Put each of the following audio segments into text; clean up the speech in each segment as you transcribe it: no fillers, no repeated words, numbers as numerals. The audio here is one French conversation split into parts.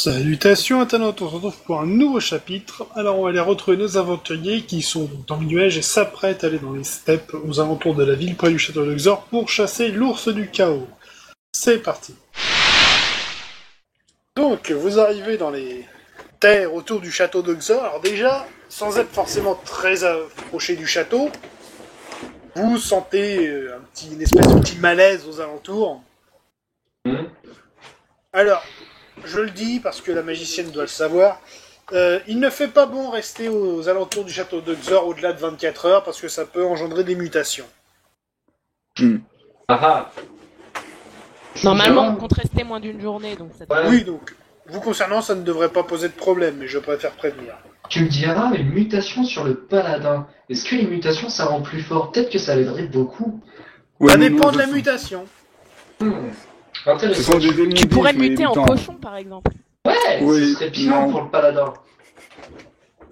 Salutations internautes, on se retrouve pour un nouveau chapitre. Alors on va aller retrouver nos aventuriers qui sont dans le nuage et s'apprêtent à aller dans les steppes aux alentours de la ville près du château de Xor pour chasser l'ours du chaos. C'est parti. Donc vous arrivez dans les terres autour du château de Xor. Alors déjà, sans être forcément très approché du château, vous sentez une espèce de petit malaise aux alentours. Alors, je le dis parce que la magicienne doit le savoir, il ne fait pas bon rester aux alentours du château de Xor au-delà de 24 heures parce que ça peut engendrer des mutations. Ah. Normalement, on compte rester moins d'une journée, donc ça Ouais. Oui, donc, vous concernant, ça ne devrait pas poser de problème, mais je préfère prévenir. Tu me diras, mais mutation sur le paladin. Est-ce que les mutations, ça rend plus fort? Peut-être que ça l'aiderait beaucoup. Ça dépend de la mutation. Intéressant. Ce sont des ennemis Tu pourrais vifs, mais muter en mutants. cochon, par exemple. Ouais, Oui, ce serait bien non. pour le paladin.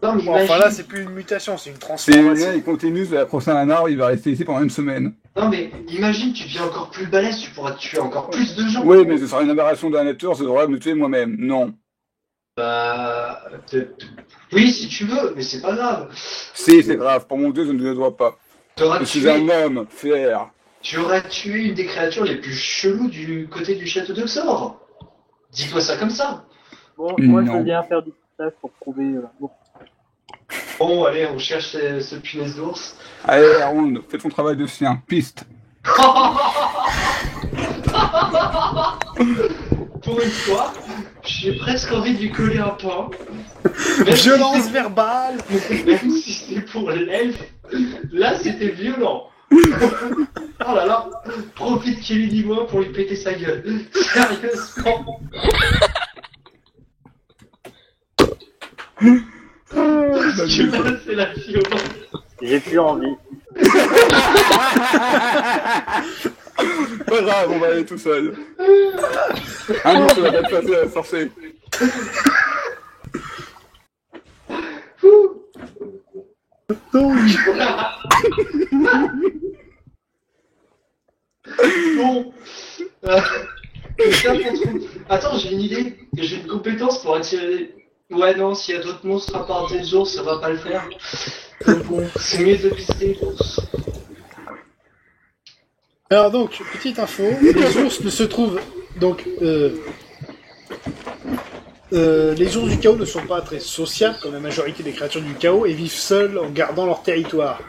Non, mais Bon, enfin imagine- là, c'est plus une mutation, c'est une C'est le transformation. mien, il continue de accrocher un arbre, il va rester ici pendant une semaine. Non, mais imagine, tu deviens encore plus balèze, tu pourras tuer encore plus de gens. Oui, mais ce sera une aberration d'un nature, ça devrait me tuer moi-même. Non. Bah, peut-être. Oui, si tu veux, mais c'est pas grave. Si, c'est grave, pour mon dieu, je ne le dois pas. T'auras Je suis tué, un homme, fier. tu auras tué une des créatures les plus cheloues du côté du château de Xor. Dis-toi ça comme ça. Bon, moi je Non. veux bien faire du pistage pour prouver. Bon. Bon, allez, on cherche ce punaise d'ours. Allez, Harold, fais ton travail de chien. Piste. Pour une fois, j'ai presque envie de lui coller un pain. Même si Violence verbale. Même si c'est pour l'elfe, là c'était violent. Oh là là, profite qu'il est dit moi pour lui péter sa gueule. Sérieusement. Parce que là c'est la violence. J'ai plus envie. Pas grave, on va aller tout seul. Un ours va pas te passer à forcer. Bon. Ça, pour trouver- Attends, j'ai une idée. J'ai une compétence pour attirer. Ouais, non, s'il y a d'autres monstres à part des ours, ça va pas le faire. Donc bon, c'est mieux de pister l'ours. Alors donc, petite info, les ours ne se trouvent... Donc, les ours du chaos ne sont pas très sociables, comme la majorité des créatures du chaos, et vivent seuls en gardant leur territoire.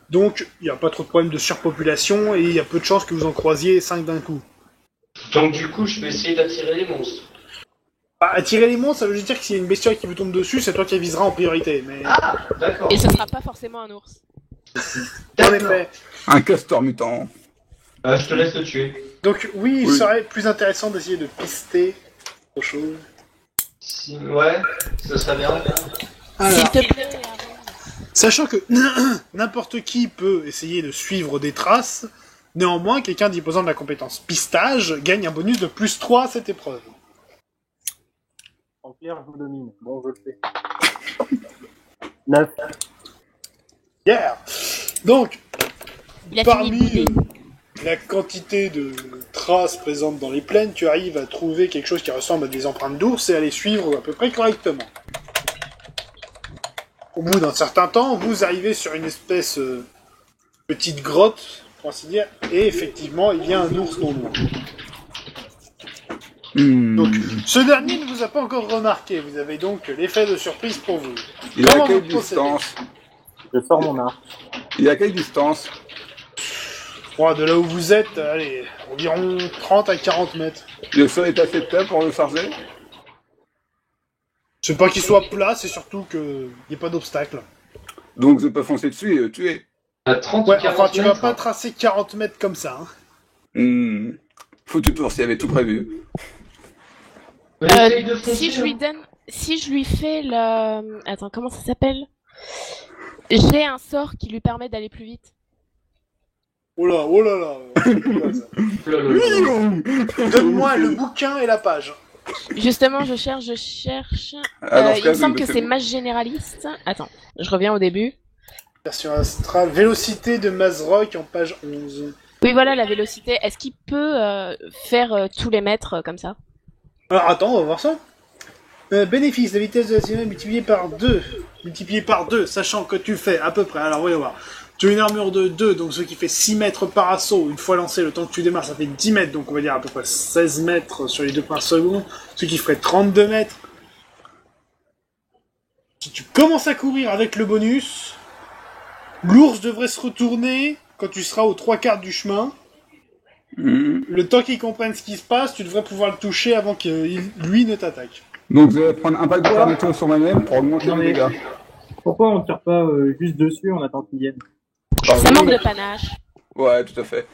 Donc, il n'y a pas trop de problème de surpopulation, et il y a peu de chances que vous en croisiez 5 d'un coup. Donc du coup, je vais essayer d'attirer les monstres. Bah, attirer les monstres, ça veut juste dire que s'il y a une bestiole qui vous tombe dessus, c'est toi qui aviseras en priorité, mais... Ah, d'accord. Et ce sera pas forcément un ours. En effet. Un castor mutant. Je te laisse le tuer. Donc oui, il Oui. serait plus intéressant d'essayer de pister autre chose. Ouais, ça serait bien. S'il te plaît, Aaron. Sachant que n'importe qui peut essayer de suivre des traces, néanmoins, quelqu'un disposant de la compétence pistage gagne un bonus de plus 3 à cette épreuve. En clair, je vous domine. Bon, je le fais. 9. Yeah. Donc, Il a fini de parmi bouder. la quantité de traces présentes dans les plaines, tu arrives à trouver quelque chose qui ressemble à des empreintes d'ours et à les suivre à peu près correctement. Au bout d'un certain temps, vous arrivez sur une espèce petite grotte, pour ainsi dire, et effectivement, il y a un ours non loin. Donc, ce dernier ne vous a pas encore remarqué, vous avez donc l'effet de surprise pour vous. Il est à Comment quelle vous procédez? distance? Je sors mon arc. Il est à quelle distance? Bon, de là où vous êtes, allez, environ 30 à 40 mètres. Le sol est assez plat pour le charger? C'est pas qu'il soit plat, c'est surtout qu'il n'y ait pas d'obstacle. Donc je peux foncer dessus et le tuer. À 30 Ouais, ou 40 enfin, tu vas mètres, pas hein. tracer 40 mètres comme ça. Hein. Foutu pour s'il y avait tout prévu. Mais essaye de foncer, Si je lui hein. donne, si je lui fais le, attends, comment ça s'appelle? J'ai un sort qui lui permet d'aller plus vite. Oh là, oh là là. Donne-moi le bouquin et la page. Justement, je cherche. Ah, dans ce Il cas, me semble je que fais c'est bon. masse généraliste. Attends, je reviens au début. Version astrale, vélocité de Mazrock en page 11. Oui, voilà la vélocité. Est-ce qu'il peut faire tous les mètres comme ça? Alors attends, on va voir ça. Bénéfice, la vitesse de la sirène multipliée par 2. Multiplié par 2, sachant que tu fais à peu près, alors voyons voir. Tu as une armure de 2, donc ce qui fait 6 mètres par assaut. Une fois lancé, le temps que tu démarres, ça fait 10 mètres, donc on va dire à peu près 16 mètres sur les 2 premières secondes, ce qui ferait 32 mètres. Si tu commences à courir avec le bonus, l'ours devrait se retourner quand tu seras aux 3/4 du chemin. Le temps qu'il comprenne ce qui se passe, tu devrais pouvoir le toucher avant qu'il lui ne t'attaque. Donc je vais prendre un pack de tornado sur moi-même pour augmenter Non, mes mais- dégâts. Pourquoi on tire pas juste dessus, on attend qu'ils viennent? Ça manque de panache. Ouais, tout à fait.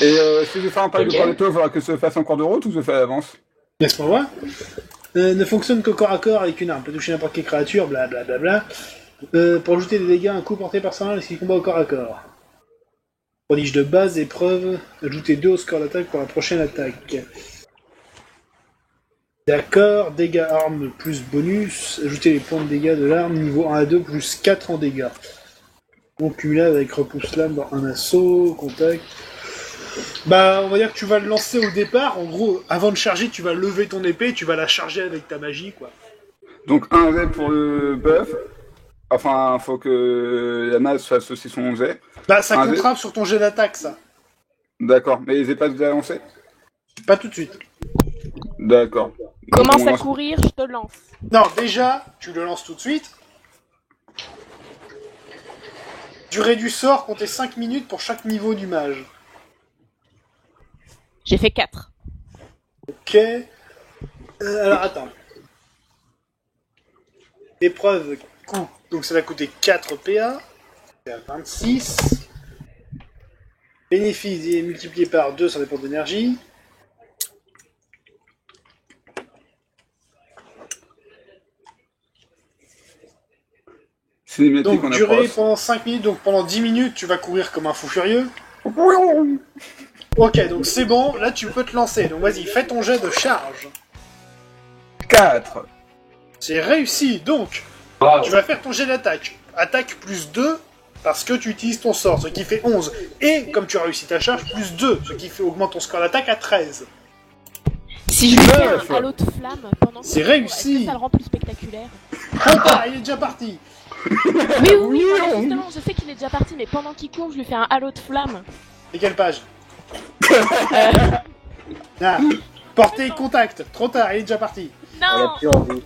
Et si je fais un pack de tornado, il faudra que je fasse en cours de route ou je fais à l'avance? Laisse-moi voir. Ne fonctionne qu'au corps à corps avec une arme. Peut toucher n'importe quelle créature, blablabla. Pour ajouter des dégâts, un coup porté par son arme lorsqu'il combat au corps à corps. Prodige de base, épreuve. Ajouter 2 au score d'attaque pour la prochaine attaque. D'accord, dégâts armes plus bonus. Ajouter les points de dégâts de l'arme niveau 1 à 2 plus 4 en dégâts. Bon, cumulable avec repousse lame dans un assaut, contact. Bah, on va dire que tu vas le lancer au départ. En gros, avant de charger, tu vas lever ton épée, tu vas la charger avec ta magie, quoi. Donc un jet pour le buff. Enfin, faut que la masse fasse aussi son jet. Bah, ça Un comptera sur ton jet d'attaque, ça. D'accord, mais les pas déjà lancés? Pas tout de suite. D'accord. Commence Donc, à on lance- courir, je te lance. Non, déjà, tu le lances tout de suite. Durée du sort, comptez 5 minutes pour chaque niveau du mage. J'ai fait 4. Ok. Alors, attends. Épreuve, coup. Donc, ça va coûter 4 PA. C'est à 26. Bénéfice il est multiplié par 2, ça dépend d'énergie. Cinématique, Donc, on durée approche. pendant 5 minutes. Donc, pendant 10 minutes, tu vas courir comme un fou furieux. Ok, donc c'est bon. Là, tu peux te lancer. Donc, vas-y, fais ton jet de charge. 4. C'est réussi. Donc, Wow. tu vas faire ton jet d'attaque. Attaque plus 2, parce que tu utilises ton sort, ce qui fait 11. Et, comme tu as réussi ta charge, plus 2, ce qui fait augmente ton score d'attaque à 13. Si je lui fais Neuf. un halo de flamme pendant C'est qu'il court, réussi. est-ce que ça le rend plus spectaculaire? Ah, il est déjà parti. Oui, voilà, justement, je sais qu'il est déjà parti, mais pendant qu'il court, je lui fais un halo de flamme. Et quelle page Ah, portée contact. Trop tard, il est déjà parti. Elle a Non! plus envie.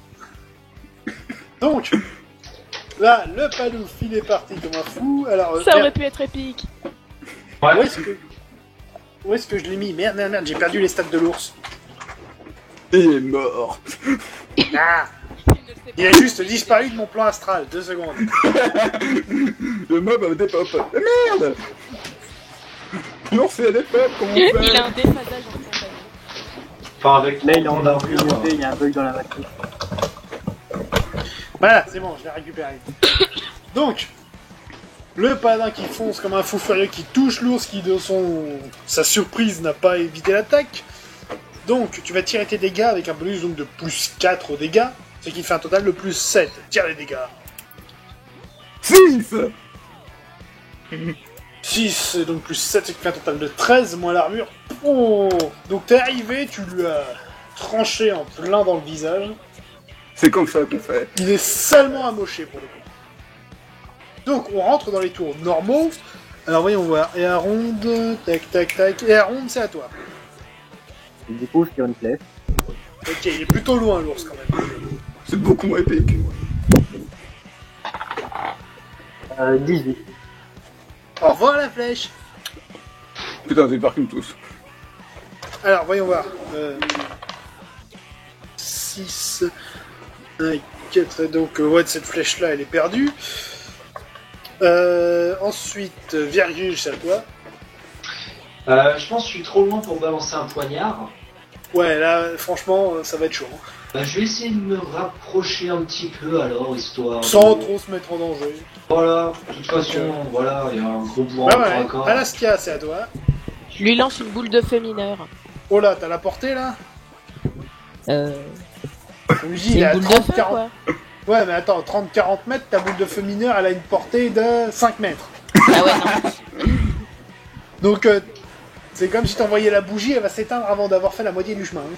Donc, là, le palouf, il est parti comme un fou. Alors, Ça aurait merde, pu être épique. où est-ce que je l'ai mis? Merde, j'ai perdu les stats de l'ours. Il est mort. Ah, Il ne le sait il a juste disparu de mon plan astral. 2 secondes. Le mob a des pop. Merde. L'ours c'est des pop, comment on pas. Il fait? a un déphasage instantané. Enfin, avec Là, il est en mon priorité, armure. il y a un bug dans la matrice. Voilà, c'est bon, je l'ai récupéré. Donc, le paladin qui fonce comme un fou furieux, qui touche l'ours, qui de sa surprise n'a pas évité l'attaque. Donc, tu vas tirer tes dégâts avec un bonus donc, de plus 4 aux dégâts, ce qui fait un total de plus 7. Tire les dégâts. 6. 6, donc plus 7, ce qui fait un total de 13, moins l'armure. Oh! Donc t'es arrivé, tu lui as tranché en plein dans le visage. C'est comme ça qu'on fait. Il est salement amoché pour le coup. Donc on rentre dans les tours normaux. Alors voyons voir. Et à ronde, tac tac tac. Et à ronde, c'est à toi. Et du coup, je tire une flèche. Ok, il est plutôt loin l'ours quand même. C'est beaucoup moins épique. 18. Au revoir la flèche. Putain, j'ai peur qu'ils me touchent. Alors voyons voir. 6, 1, 4. Donc ouais, cette flèche là, elle est perdue. Ensuite, virgule, c'est à toi. Je pense que je suis trop loin pour balancer un poignard. Ouais, là, franchement, ça va être chaud. Hein. Bah, je vais essayer de me rapprocher un petit peu alors, histoire. Sans de- trop se mettre en danger. Voilà, de toute façon, voilà, il y a un gros bourrin Ouais, corps à ouais. corps. Alaskia, c'est à toi. Je lui lance une boule de feu mineur. Oh là, t'as la portée là. C'est Comme je dis, il est une à boule de feu, 30-40. quoi. Ouais, mais attends, 30-40 mètres, ta boule de feu mineur, elle a une portée de 5 mètres. Ah ouais, non. Donc, c'est comme si t'envoyais la bougie, elle va s'éteindre avant d'avoir fait la moitié du chemin. Hein.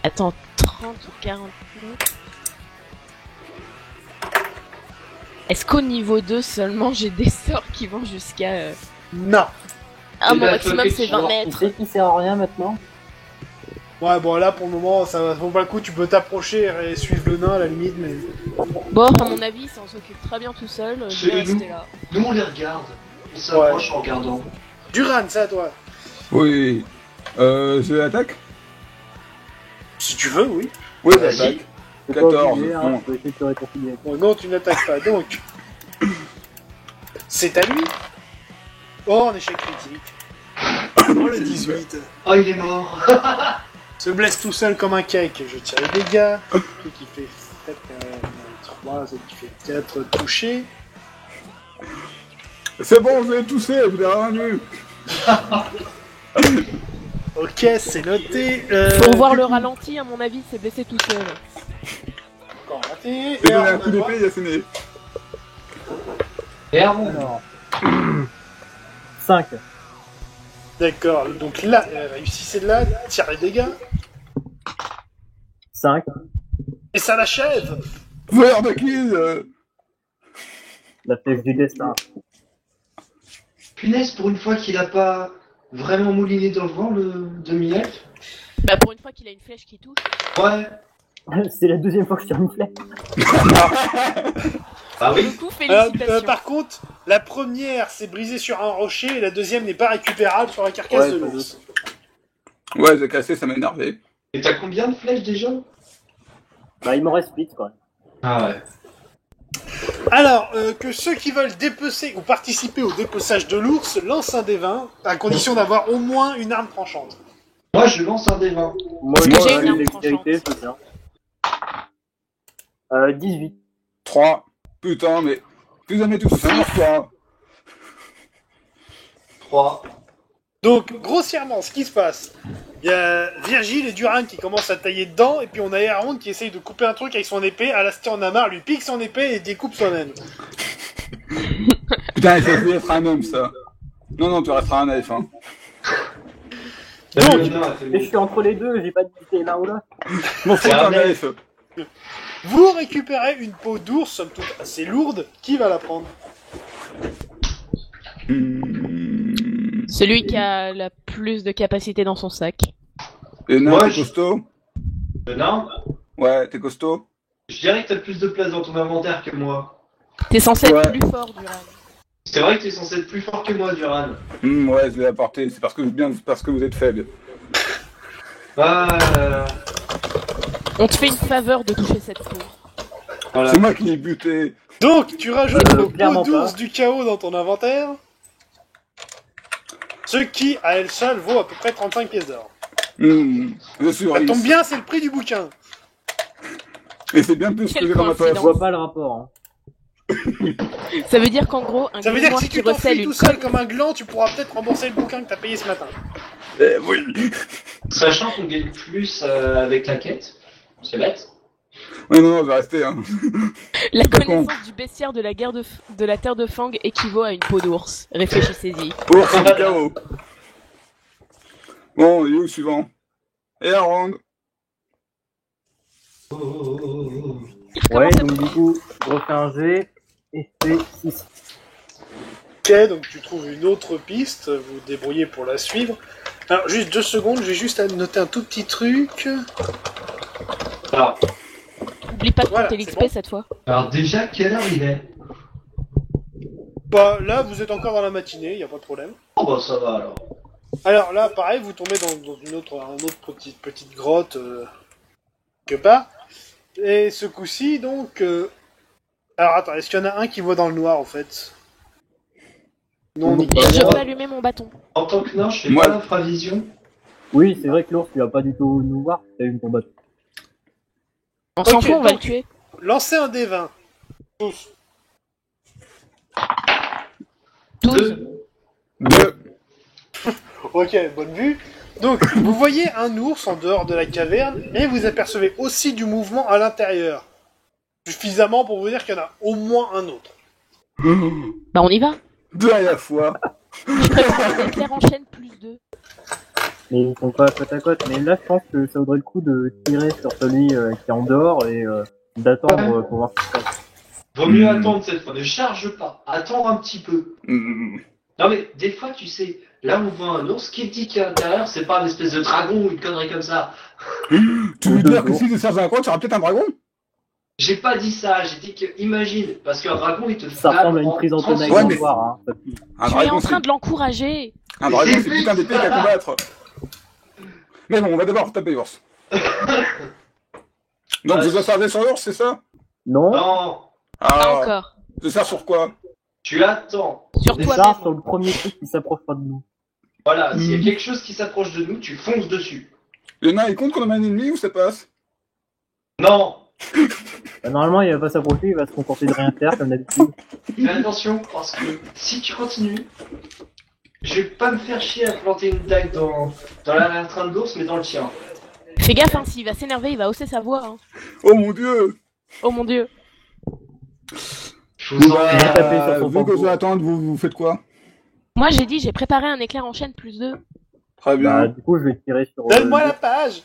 Attends, 30... 30 ou 40 mètres. Est-ce qu'au niveau 2 seulement j'ai des sorts qui vont jusqu'à... Non. Ah, Et mon là, maximum c'est 20 Tu mètres. sais qui sert à rien maintenant? Ouais, bon, là, pour le moment, ça vaut pas le coup. Tu peux t'approcher et suivre le nain, à la limite, mais... Bon, à mon avis, ça en s'occupe très bien tout seul. Je vais C'est rester là. Nous, on les regarde. On s'approche en regardant. Duran, c'est à toi. Oui. Je l'attaque? Si tu veux, oui. Oui, Vas-y. j'attaque. C'est pas 14, obligé, hein, non. je peux essayer de te réconcilier. Bon, non, tu n'attaques pas, donc... C'est à lui. Oh, un échec critique. Oh, le 18. Oh, il est mort. Se blesse tout seul comme un cake. Je tire les dégâts. Truc qui fait 7, 3, c'est qui fait 4 touchés. C'est bon, vous avez toussé, vous avez rien vu. Ok, c'est noté. Pour voir du le coup, ralenti, à mon avis, c'est blessé tout seul. encore raté. J'ai Et donné alors, un coup d'épée, il a saigné. Et Aaron. Alors. 5. D'accord, donc là, réussissez de là, tire les dégâts. 5. Et ça l'achève. Voleur de kill La flèche du destin. Punaise, pour une fois qu'il a pas vraiment mouliné dans le vent, le demi-elfe. Bah, pour une fois qu'il a une flèche qui touche. Ouais. C'est la deuxième fois que je tire une flèche. Ah oui. Du coup, félicitations. Par contre, la première s'est brisée sur un rocher et la deuxième n'est pas récupérable sur la carcasse Ouais, de pas l'ours. Ouais, j'ai cassé, ça m'a énervé. Et t'as combien de flèches déjà? Bah, il m'en reste 8 quoi. Ah ouais. Alors, que ceux qui veulent dépecer ou participer au dépeçage de l'ours lancent un des 20, à condition d'avoir au moins une arme tranchante. Moi, je lance un des 20. Moi, que j'ai une une arme dextérité, c'est bien. 18. 3. Putain, mais... Plus jamais tout ça, quoi. 3. Donc, grossièrement, ce qui se passe, il y a Virgile et Duran qui commencent à tailler dedans, et puis on a Aaron qui essaye de couper un truc avec son épée, Alastair en a marre, lui pique son épée et découpe soi-même. Putain, il faut être un homme, ça. Non, tu resteras un elfe, hein. Donc, Mais je suis entre les deux, j'ai pas dit que c'était l'un ou l'autre. Mon frère, C'est un un elfe. vous récupérez une peau d'ours, somme toute assez lourde, qui va la prendre? Celui qui a la plus de capacité dans son sac. Et non, Moi, t'es costaud? Non. Ouais, t'es costaud? Je dirais que t'as plus de place dans ton inventaire que moi. T'es censé être Ouais. plus fort, Duran. C'est vrai que t'es censé être plus fort que moi, Duran. Ouais, je l'ai apporté, c'est parce que vous êtes faible. Ah, On te fait une faveur de toucher cette peau. voilà. C'est moi qui l'ai buté. Donc, tu rajoutes le peau clairement d'ours pas. du chaos dans ton inventaire, ce qui, à elle seule, vaut à peu près 35 pièces d'or. Je suis Ça riche. tombe bien, c'est le prix du bouquin. Et c'est bien plus que Quelle j'ai dans ma Je coïncidence. poche. vois pas le rapport. Hein. Ça veut dire qu'en gros, un Ça veut dire que grimoire si qui tu recèle t'enfuis une tout seul comme un gland, tu pourras peut-être rembourser le bouquin que t'as payé ce matin. Eh oui. Sachant qu'on gagne plus avec la quête. C'est bête. Ouais, non, je vais rester, hein. La pas connaissance du bestiaire de la guerre de la terre de Fang équivaut à une peau d'ours. Réfléchissez-y. Ours du chaos. Bon, il est où le suivant? Et Aaron. Il Ouais, recommence à donc du coup, je refais un G et c'est 6. Ok, donc tu trouves une autre piste, vous vous débrouillez pour la suivre. Alors, juste 2 secondes, je vais juste noter un tout petit truc. Alors, Oublie pas de Voilà, compter c'est l'XP bon. cette fois. alors déjà, quelle heure il est? Bah, là, vous êtes encore dans la matinée, y a pas de problème. Oh bah ça va alors. Alors là, pareil, vous tombez dans une autre petite grotte, quelque part. Et ce coup-ci, donc... Alors attends, est-ce qu'il y en a un qui voit dans le noir, en fait? Non, Non, nickel. pas Je moi. peux allumer mon bâton. En tant que nain, je fais Moi- pas l'infravision. Oui, c'est vrai que l'ours, tu vas pas du tout nous voir, t'as eu ton bateau. On s'en Ok, fout, on va le donc- tuer. Lancez un D20. Tous. 12. 2. Ok, bonne vue. Donc, vous voyez un ours en dehors de la caverne, et vous apercevez aussi du mouvement à l'intérieur. Suffisamment pour vous dire qu'il y en a au moins un autre. Bah on y va. 2 à la fois. Je prépare un éclair en chaîne plus 2. Mais ils sont pas côte à côte. Mais là, je pense que ça vaudrait le coup de tirer sur celui qui est en dehors et d'attendre pour voir ce qui se passe. Vaut mieux attendre cette fois, ne charge pas, attends un petit peu. Non mais des fois tu sais, là on voit un ours, qui dit qu'à l'intérieur c'est pas une espèce de dragon ou une connerie comme ça. Tu veux dire que si tu cherches un coin, tu auras peut-être un dragon? J'ai pas dit ça, j'ai dit que imagine, parce qu'un dragon il te Ça ressemble à une prise en tenaille Ouais, mais- voir, hein. Un Tu es dragon, en train de l'encourager. Un dragon, c'est putain d'épée qu'à combattre. Mais bon, on va d'abord taper l'ours. Donc je dois charger sur l'ours, c'est ça? Non, Non, Pas Ah, encore. je sers sur quoi? tu attends. Sur c'est toi-même. ça sur le premier truc qui s'approchera de nous. Voilà, s'il y a quelque chose qui s'approche de nous, tu fonces dessus. Le nain, il compte qu'on a un ennemi ou ça passe? Non, Bah, normalement, il va pas s'approcher, il va se contenter de rien faire comme d'habitude. fais attention, parce que si tu continues, je vais pas me faire chier à planter une dague dans l'arrière-train de l'ours, mais dans le tien. Fais gaffe, hein, s'il va s'énerver, il va hausser sa voix. Hein. Oh mon dieu! Oh mon dieu. Je vous en Il va taper sur son Vu que je tambour. vais attendre, vous faites quoi? Moi j'ai dit, j'ai préparé un éclair en chaîne +2. Très Bah, bien. du coup, je vais tirer sur. Donne-moi la page.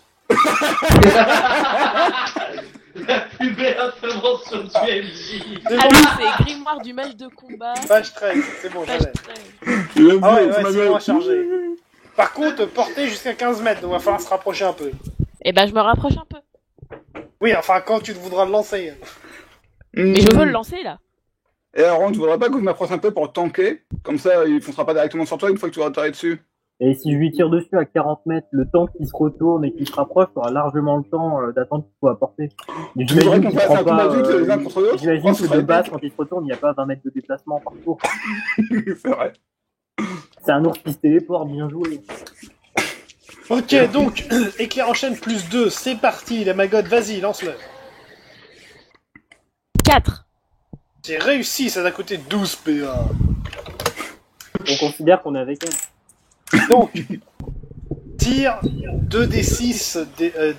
La plus belle intervention du MJ. C'est Alors bon, c'est grimoire du mail de combat. page 13, c'est bon, Page j'avais. 13. Il aime Ah ouais, bien, c'est ouais, ma c'est gueule. bon à charger. Par contre, portée jusqu'à 15 mètres, donc il va falloir se rapprocher un peu. Eh ben je me rapproche un peu. Oui, enfin, quand tu voudras le lancer. Mais je veux le lancer là. Et Aaron, tu voudrais pas que je m'approche un peu pour tanker? Comme ça, il foncera pas directement sur toi une fois que tu auras atterri dessus. Et si je lui tire dessus à 40 mètres, le temps qu'il se retourne et qu'il se rapproche, tu auras largement le temps d'attendre qu'il soit à portée. Mais Tu voudrais qu'on qu'il fasse prend un combat pas, adulte les uns contre les autres? j'imagine ce que serait de base, épique. quand il se retourne, il n'y a pas 20 mètres de déplacement par tour. C'est vrai. C'est un ours qui se téléporte, bien joué. Ok, donc, éclair en chaîne +2, c'est parti, la magotte, vas-y, lance-le. 4. C'est réussi, ça t'a coûté 12 PA. On considère qu'on est avec elle. Donc, tire 2d6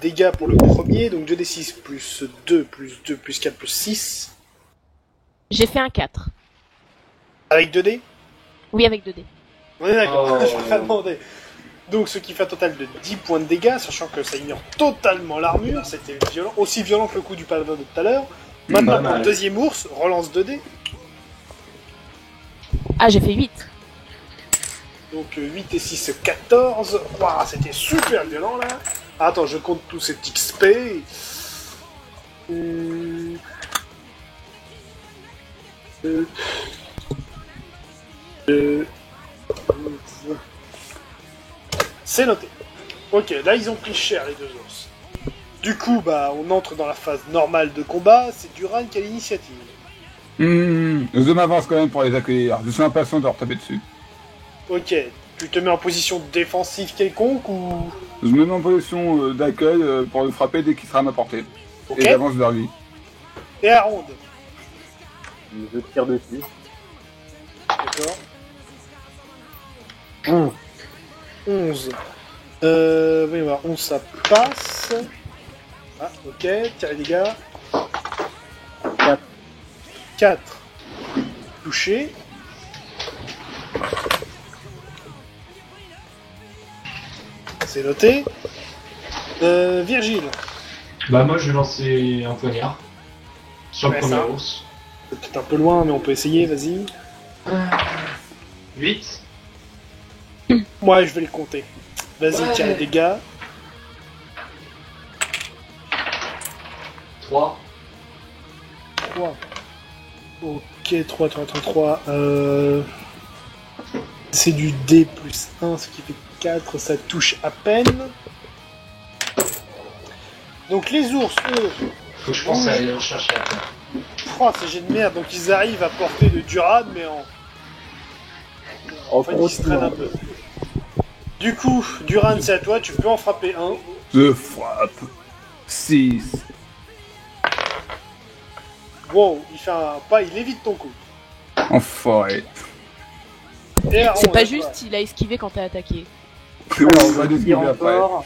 dégâts pour le premier, donc 2d6 plus 2 plus 2 plus 4 plus 6. J'ai fait un 4. Avec 2d. Oui, avec 2D. On est d'accord, Oh. je vais pas demander. Donc ce qui fait un total de 10 points de dégâts, sachant que ça ignore totalement l'armure, c'était violent, aussi violent que le coup du paladin de tout à l'heure. Maintenant, Pas pour le mal. deuxième ours, relance 2d. Ah, j'ai fait 8. Donc 8 et 6, 14. Waouh, c'était super violent là. Attends, je compte tout cet XP. C'est noté. Ok, là ils ont pris cher les deux ours. Du coup, bah, on entre dans la phase normale de combat. C'est Duran qui a l'initiative. Je m'avance quand même pour les accueillir. Je suis impatient de leur taper dessus. Ok, tu te mets en position défensive quelconque ou... Je me mets en position d'accueil pour le frapper dès qu'il sera à ma portée. Ok. Et j'avance vers lui. Et à ronde. Je tire dessus. D'accord. 11. 11. Oui, voir, 11 ça passe. Ah, ok, tire les dégâts. 4. 4. Touché. C'est noté. Virgile. Bah moi je vais lancer un poignard. Sur le Ouais, premier ça. ours. C'est peut-être un peu loin, mais on peut essayer, vas-y. 8. Moi, je vais le compter. Vas-y, Ouais. tire les dégâts. 3. 3. Ok, 3. C'est du D plus 1, ce qui fait 4, ça touche à peine. Donc les ours, eux, Faut que je pense à aller en chercher après. oh, c'est jet de merde, donc ils arrivent à portée de Durad, mais enfin ils se traînent un peu. Du coup, Duran, c'est à toi, tu peux en frapper un. Je frappe. 6. Wow, il fait un pas, il évite ton coup. Enfoiré. Et Aaron, C'est pas à juste, il a esquivé quand t'as attaqué. Alors, On va je décider tire après. encore.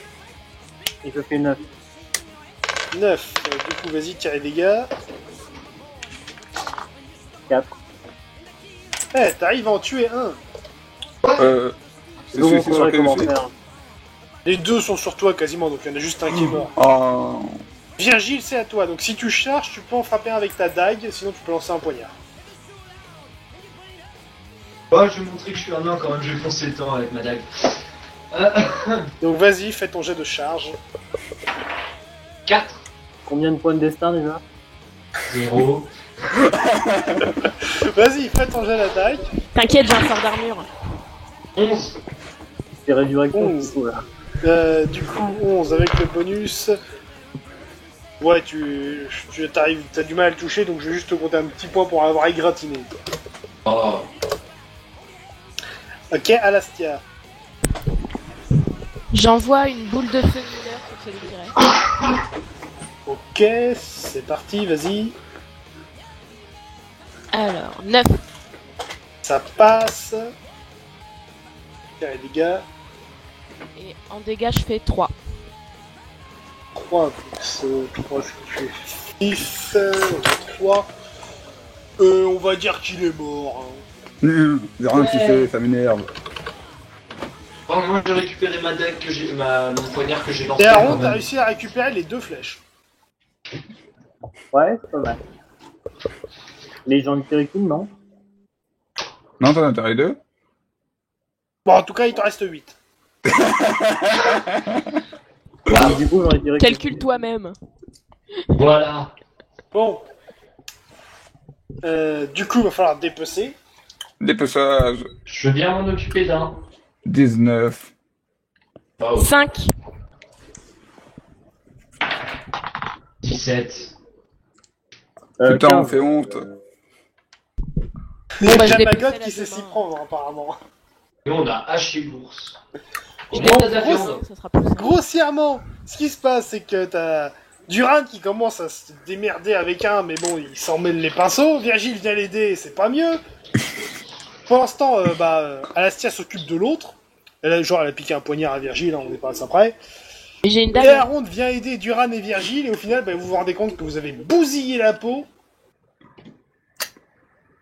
Et je fais 9. toi. 9. Du coup, vas-y, tire les dégâts. 4. Eh, t'arrives à en tuer un. C'est Donc, celui on sur verra lequel comment je suis. faire. Les deux sont sur toi quasiment, donc il y en a juste un qui est mort. Oh. Virgile, c'est à toi, donc si tu charges, tu peux en frapper un avec ta dague, sinon tu peux lancer un poignard. Oh, je vais montrer que je suis un nain quand même, je vais foncer le temps avec ma dague. Donc vas-y, fais ton jet de charge. 4, Combien de points de destin déjà? 0, Vas-y, fais ton jet à la dague. T'inquiète, j'ai un sort d'armure. 11. C'est résurrection 11. du coup là. Du coup, 11 avec le bonus. Ouais, t'as du mal à le toucher, donc je vais juste te compter un petit point pour avoir égratigné. Oh. Ok, Alastia. J'envoie une boule de feu mineur sur celui qui reste. Ok, c'est parti, vas-y. Alors, 9. Ça passe. Les dégâts. Et en dégâts, je fais 3. 3 plus 3, c'est que tu fais 6, 3. On va dire qu'il est mort. Hein. J'ai rien qui fait, ça m'énerve. Oh, moi j'ai récupéré ma dague que j'ai. Mon poignard que j'ai lancé. Et quand Aaron, même. t'as réussi à récupérer les 2 flèches. Ouais, c'est pas mal. Les gens de Kirikin, non? Non, t'en as intérêt deux. Bon, en tout cas, il t'en reste 8. Du coup, j'en ai tiré. Calcule toi-même. Voilà. Bon. Du coup, il va falloir dépecer. Dépeçage. Je veux bien m'en occuper d'un. 19. Oh. 5. 17. Putain, on 15. fait honte. Il y a bah, je l'ai Kamagot passé qui la sait s'y demain. prendre, apparemment. Nous on a haché l'ours. Je On l'ai a pas de la passé, viande. ça sera plus simple. Grossièrement, ce qui se passe, c'est que t'as Duran qui commence à se démerder avec un, mais bon, il s'en mêle les pinceaux. Virgile vient l'aider, c'est pas mieux. Pour l'instant, Alastia s'occupe de l'autre. Elle a piqué un poignard à Virgile, hein, on n'est pas à ça près. Et j'ai une Et dague. Aaron vient aider Duran et Virgile, et au final, vous vous rendez compte que vous avez bousillé la peau.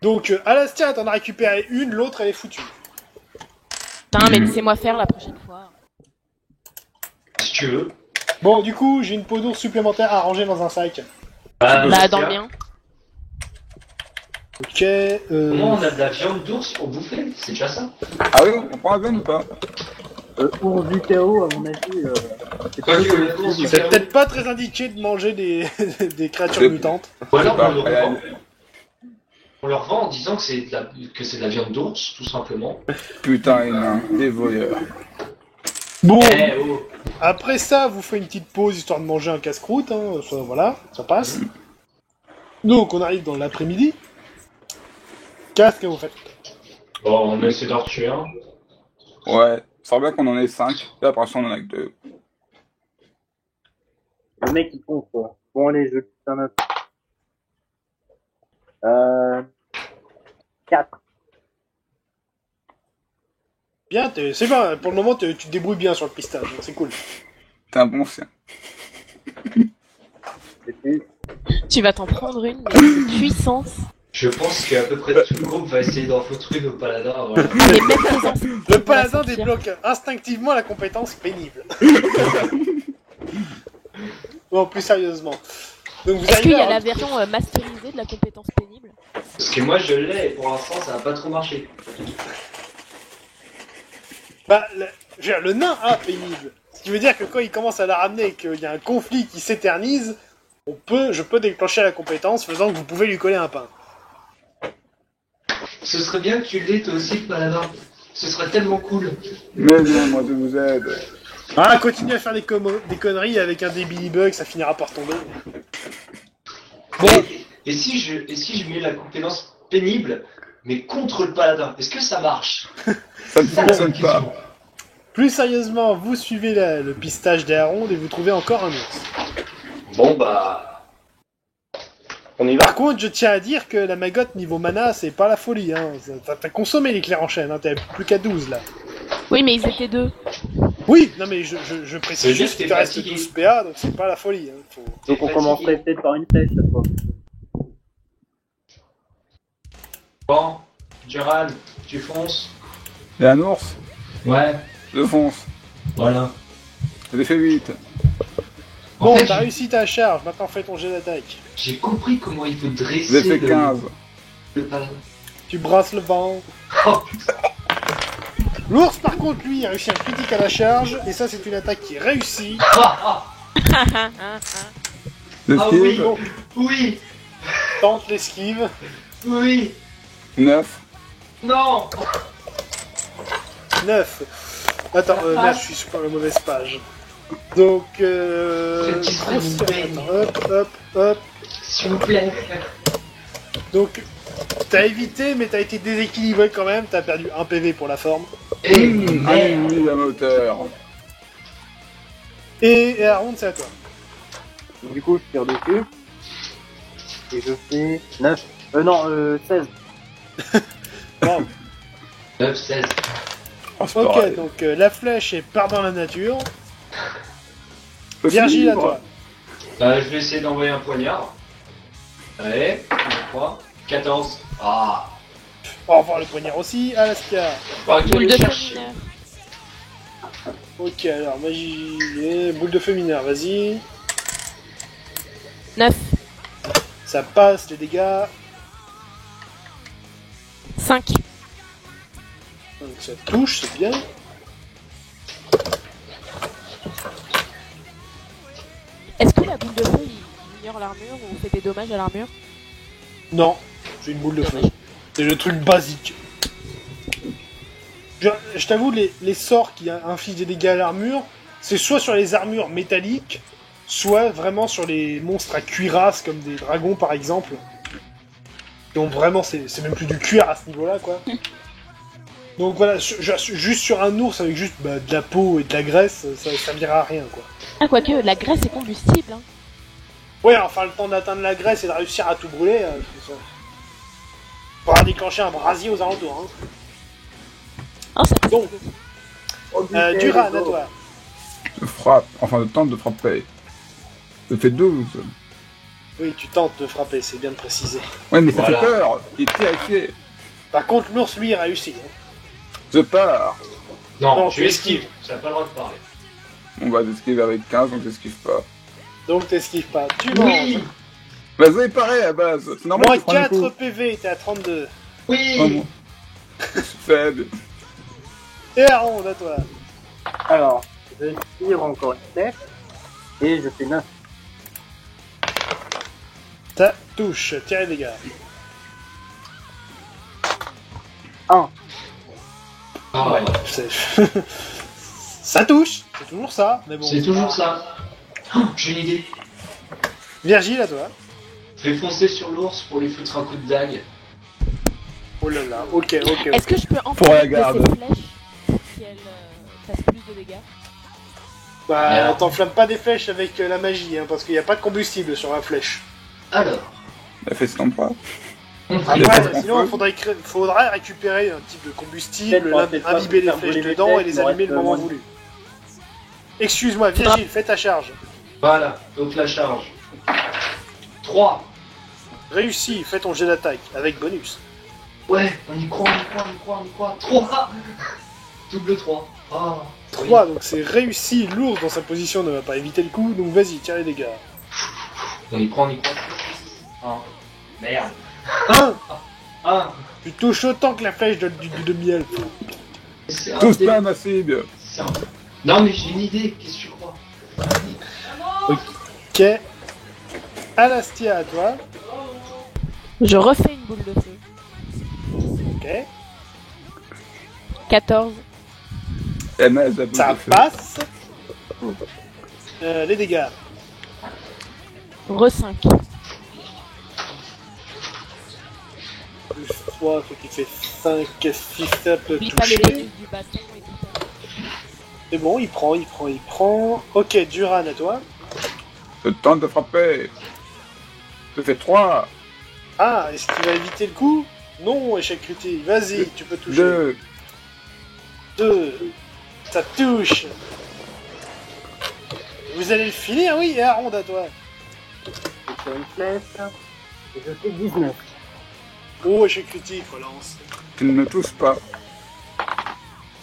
Donc, Alastia t'en a récupéré une, l'autre, elle est foutue. Putain, mais laissez-moi faire la prochaine fois. Si tu veux. Bon, du coup, j'ai une peau d'ours supplémentaire à ranger dans un sac. Bah, tiens. dans le mien. Ok, Comment on a de la viande d'ours pour bouffer? C'est déjà ça. Ah oui, on prend la viande ou pas? Ours du chaos, à mon avis. C'est pas Quoique, l'ours du c'est chaos. peut-être pas très indiqué de manger des, des créatures C'est- mutantes. Ou alors pas on leur réel. vend. On leur vend en disant que c'est de la viande d'ours, tout simplement. Putain, il y en a un, des voyeurs. Bon, Eh oh. après ça, vous faites une petite pause histoire de manger un casse-croûte, hein, voilà, ça passe. Donc, on arrive dans l'après-midi. Qu'est-ce que vous faites? Bon, on essaie d'en tuer un. Ouais, ça semble bien qu'on en ait 5. Là, après ça, on en a que 2. Le mec, il compte, quoi. Bon, allez, je quitte un autre. 4. Bien, c'est bien, pour le moment, tu te débrouilles bien sur le pistage, hein, c'est cool. T'es un bon chien. Tu vas t'en prendre une, mais de puissance. Je pense qu'à peu près tout le groupe va essayer d'en foutre une au paladin. Voilà. Ah, mais même tes anciens. Le paladin sortir. débloque instinctivement la compétence pénible. Bon, plus sérieusement. Donc, vous Est-ce qu'il y arrivez a à... la version masterisée de la compétence pénible? Parce que moi je l'ai et pour l'instant ça a pas trop marché. Bah, je veux dire, le nain a pénible. Ce qui veut dire que quand il commence à la ramener et qu'il y a un conflit qui s'éternise, je peux déclencher la compétence faisant que vous pouvez lui coller un pain. Ce serait bien que tu l'aies toi aussi le paladin. Ce serait tellement cool. Mais non, moi je vous aide. Ah, continue à faire des conneries avec un des Billy Bugs, ça finira par tomber. Bon, Et si je mets la compétence pénible, mais contre le paladin, est-ce que ça marche? Ça ne Ça, fonctionne la pas. question. plus sérieusement, vous suivez le pistage des Harondes et vous trouvez encore un ours. Bon bah... On y va. Par contre, je tiens à dire que la magotte niveau mana, c'est pas la folie. Hein. T'as consommé les clairs en chaîne, hein. T'es plus qu'à 12 là. Oui, mais ils étaient deux. Oui, non mais je Ça veut précise dire juste que qu'il t'es te reste fatigué. 12 PA, donc c'est pas la folie. Hein. Donc on commencerait peut-être par une flèche cette fois. Bon, Duran, tu fonces. Et un ours, Ouais, je fonce. voilà. J'ai fait 8. Bon, En fait, t'as réussi ta charge, maintenant fais ton jet d'attaque. j'ai compris comment il faut J'ai dresser fait 15. le paladin. Tu brasses le vent. Oh, L'ours, par contre, lui, a réussi un critique à la charge, et ça, c'est une attaque qui est réussie. ah, Le ah skill, oui, oui, Tente l'esquive. oui, 9. non. 9. Attends, 9, je suis sur la mauvaise page. Donc, Petit grosse- Sven. attends, hop. S'il vous plaît. Donc, t'as évité, mais t'as été déséquilibré quand même, t'as perdu 1 PV pour la forme. Et Un merde. ennemi à moteur. Et Aaron, c'est à toi. Donc, du coup, je tire dessus. Et je fais 9. Non, 16. Bravo. 9, 16. Oh, c'est Ok, pareil. donc la flèche est part dans la nature. Je suis Virgile, à libre. toi. Bah, je vais essayer d'envoyer un poignard. Allez, 3, 14. Ah. Au revoir le poignard aussi. Alaska. Faudra que Boule de j'aille feu chercher. mineur. Ok, alors magie et boule de feu mineur, vas-y. 9. Ça passe les dégâts. 5. Donc ça touche, c'est bien. Est-ce que la boule de feu, il ignore l'armure ou fait des dommages à l'armure? Non, j'ai une boule de feu. C'est le truc basique. Je t'avoue, les sorts qui infligent des dégâts à l'armure, c'est soit sur les armures métalliques, soit vraiment sur les monstres à cuirasse, comme des dragons par exemple. Donc vraiment, c'est même plus du cuir à ce niveau-là, quoi. Donc voilà, juste sur un ours avec juste de la peau et de la graisse, ça servira à rien, quoi. Ah, quoique, la graisse est combustible. Hein. Ouais, enfin, le temps d'atteindre la graisse et de réussir à tout brûler, ça pourra déclencher un brasier aux alentours, hein. Oh, ça peut Donc, Duran, à toi. Je frappe. Enfin, je tente de frapper. Je fais 12. Oui, tu tentes de frapper, c'est bien de préciser. Ouais, mais ça Voilà. fait peur. Il est terrifié. Par contre, l'ours, lui, a réussi. Hein. Je pars. Non, Non, tu esquives. Ça n'a pas le droit de parler. On va esquiver avec 15, donc j'esquive pas. Donc, t'esquives pas. Tu Oui, manges. Bah, vous avez pareil à la base. C'est normal Moins que je prenne un 4 coup. PV, t'es à 32. Oh, oui. mon- Je suis faible. Et Aaron, à toi. Alors, je tire encore une flèche. Et je fais 9. Ça touche, tire les dégâts. 1. Ah ouais. Ça touche, c'est toujours ça, mais bon. C'est toujours ça. Oh, j'ai une idée. Virgile, à toi. Je vais foncer sur l'ours pour lui foutre un coup de dague. Oh là là, ok. Est-ce que je peux Pour envoyer la de garde. ces flèches si elles fassent plus de dégâts? Bah, Merde. t'enflamme pas des flèches avec la magie, hein, parce qu'il n'y a pas de combustible sur la flèche. Alors, La fesse tombe pas. on Il y a Après, pas de sinon, feu. faudrait récupérer un type de combustible, Peut-être pas imbiber les faire flèches brûler les dedans et flèches, les il me allumer le reste moment moins de- voulu. Excuse-moi, Virgile, fais ta charge. voilà. Donc la charge. 3. Réussi, fais ton jet d'attaque, avec bonus. Ouais, on y croit, on y croit, on y croit, on y croit. 3. Double 3. Ah. 3, donc c'est réussi, l'ours dans sa position ne va pas éviter le coup, donc vas-y, tire les dégâts. On y croit, on y croit. Ah. Merde. 1, 1. tu touches autant que la flèche de miel. C'est un Tous dé- pas ma cible. c'est un- Non mais j'ai une idée, qu'est-ce que tu crois? Ok. Alastia, à toi. Je refais une boule de feu. Ok. 14. MS, la boule Ça de feu. passe. Les dégâts. Re 5. Plus 3, ce qui fait 5, 6, ça peut N'oublie pas les toucher. bonus du bâton et tout ça. C'est bon, il prend. Ok, Duran, à toi. Je tente de frapper. Je fais 3, Ah, est-ce qu'il va éviter le coup? Non, échec critique. Vas-y, tu peux toucher. 2, 2. Ça touche. Vous allez le finir, oui, et Aaron, à toi. Je tire une flèche. Et je fais 19. Oh, échec critique, relance. tu ne me touches pas.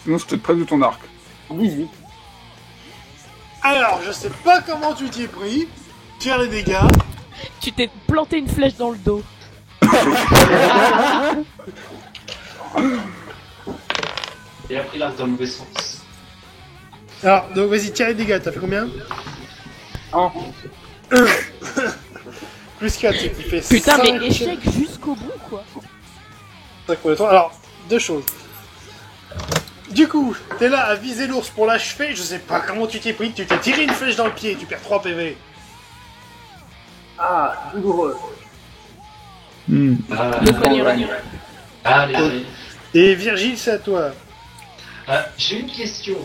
Sinon, je te presse de ton arc. 18. Alors, je sais pas comment tu t'y es pris. Tire les dégâts. Tu t'es planté une flèche dans le dos. Il a pris l'arme dans le mauvais sens. Alors, donc vas-y, tire les dégâts. T'as fait combien? Un. Plus 4, c'est qui fait Putain, 5. mais échec jusqu'au bout, quoi. Alors, deux choses. Du coup, t'es là à viser l'ours pour l'achever. Je sais pas comment tu t'y es pris. Tu t'es tiré une flèche dans le pied. Tu perds 3 PV. Ah, douloureux. Hmm. Le soigneur. Allez. Et Virgile, c'est à toi. J'ai une question.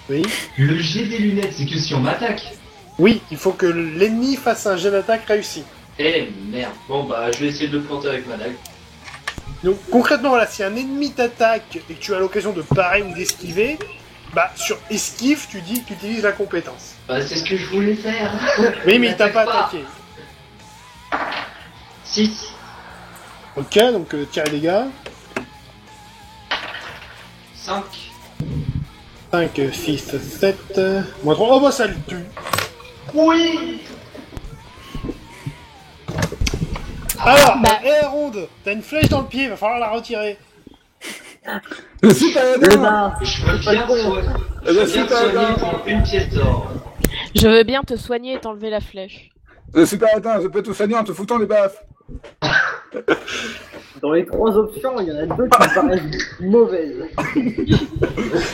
Oui. Le jet des lunettes, c'est que si on m'attaque. Oui, il faut que l'ennemi fasse un jet d'attaque réussi. Eh merde. Bon bah je vais essayer de le planter avec ma dague. Donc concrètement, voilà, si un ennemi t'attaque et que tu as l'occasion de parer ou d'esquiver, bah sur esquive, tu dis que tu utilises la compétence. Bah c'est ce que je voulais faire. Oui, mais il t'a pas attaqué. 6. Ok, donc tire les dégâts. 5. 5, 6, 7, moins 3. Oh bah ça le tue. Oui. Alors, Bah. Ronde, t'as une flèche dans le pied, va falloir la retirer. Le citadin. Je veux bien soigner pour une pièce d'or. Je veux bien te soigner et t'enlever la flèche. Le citadin, je peux tout soigner en te foutant des baffes. Dans les 3 options, il y en a 2 qui me paraissent mauvaises.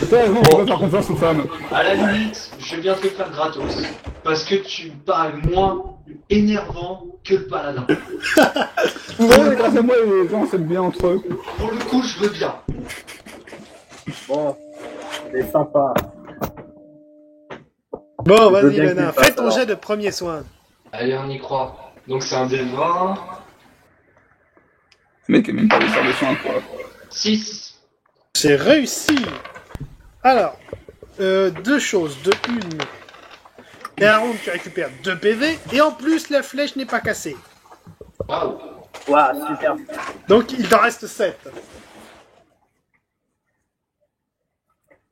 Sérieusement, on va faire confiance aux femmes. À la limite, je vais bien te le faire gratos. Parce que tu me parais moins énervant que le paladin. Ouais, grâce à moi, les gens s'aiment bien entre eux. Pour le coup, je veux bien. Bon, c'est sympa. Bon, Je veux vas-y, bien que Lena, tu le fasses, fais ton alors. jet de premier soin. Allez, on y croit. Donc c'est un des 20. Le mec est même pas allé faire des soins, quoi. 6. C'est réussi. Alors, deux choses. De une, et un round, tu récupères 2 PV, et en plus, la flèche n'est pas cassée. Waouh. Waouh, super. Donc, il t'en reste 7.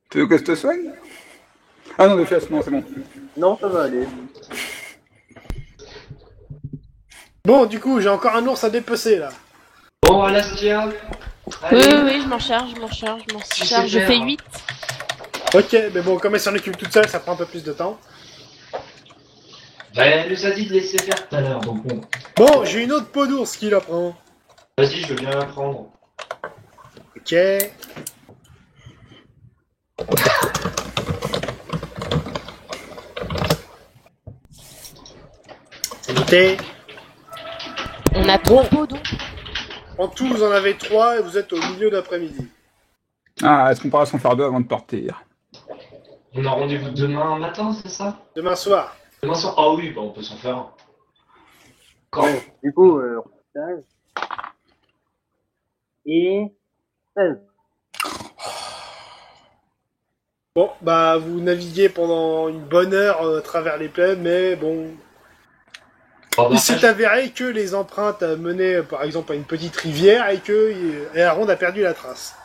Tu veux que je te soigne? Ah non, les fesses, non, c'est bon. Non, ça va aller. Bon, du coup, j'ai encore un ours à dépecer, là. Bon, Alastia. Oui, Allez. oui, je m'en charge, Tu sais Je faire, fais hein. 8. Ok, mais bon, comme elle s'en occupe toute seule, ça prend un peu plus de temps. Bah, elle nous a dit de laisser faire tout à l'heure, donc bon. Bon, j'ai une autre peau d'ours qui la prend. Vas-y, je veux bien la prendre. Ok. Évitez. On a 3 pots donc. En tout, vous en avez 3 et vous êtes au milieu d'après-midi. Ah, est-ce qu'on pourra s'en faire deux avant de partir? On a rendez-vous demain matin, c'est ça? Demain soir. Demain soir? Ah oui, bah on peut s'en faire un. Quand? Du coup, 16. Et 16. Bon, bah, vous naviguez pendant une bonne heure à travers les plaines, mais bon. Oh, bah, Il s'est avéré que les empreintes menaient, par exemple, à une petite rivière et que Aaron a perdu la trace.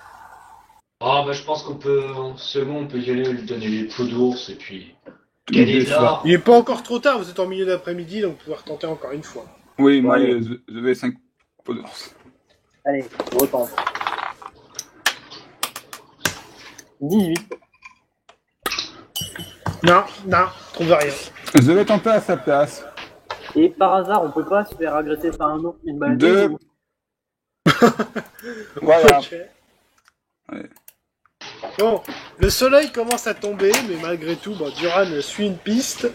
Ah bah je pense qu'on peut, seulement on peut y aller, lui donner les peaux d'ours et puis gagner de l'or. Il n'est pas encore trop tard, vous êtes en milieu d'après-midi, donc vous pouvez retenter encore une fois. Oui, moi, Allez. je vais 5 pots d'ours. Allez, je retente. 18. Non, trouve rien. Je vais tenter à sa place. Et par hasard, on peut pas se faire agresser par un ours une balle. Deux. Voilà. Ok. Ouais. Bon, le soleil commence à tomber, mais malgré tout, bon, Duran suit une piste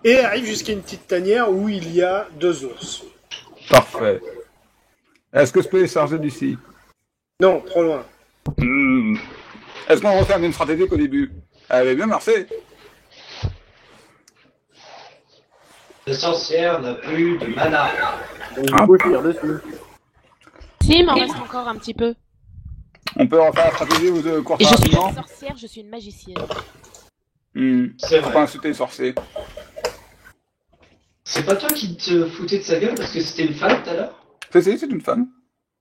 et arrive jusqu'à une petite tanière où il y a 2 ours. Parfait. Est-ce que je peux les charger d'ici? Non, trop loin. Est-ce qu'on refait la même stratégie qu'au début? Elle avait bien marché. La sorcière n'a plus de mana. Donc du coup, je tire dessus. Si, il m'en reste encore un petit peu. On peut refaire la stratégie ou de court Et je suis rapidement? une sorcière, je suis une magicienne. C'est Faut vrai. pas insulter les sorciers. C'est pas toi qui te foutais de sa gueule parce que c'était une femme tout à l'heure? C'est une femme.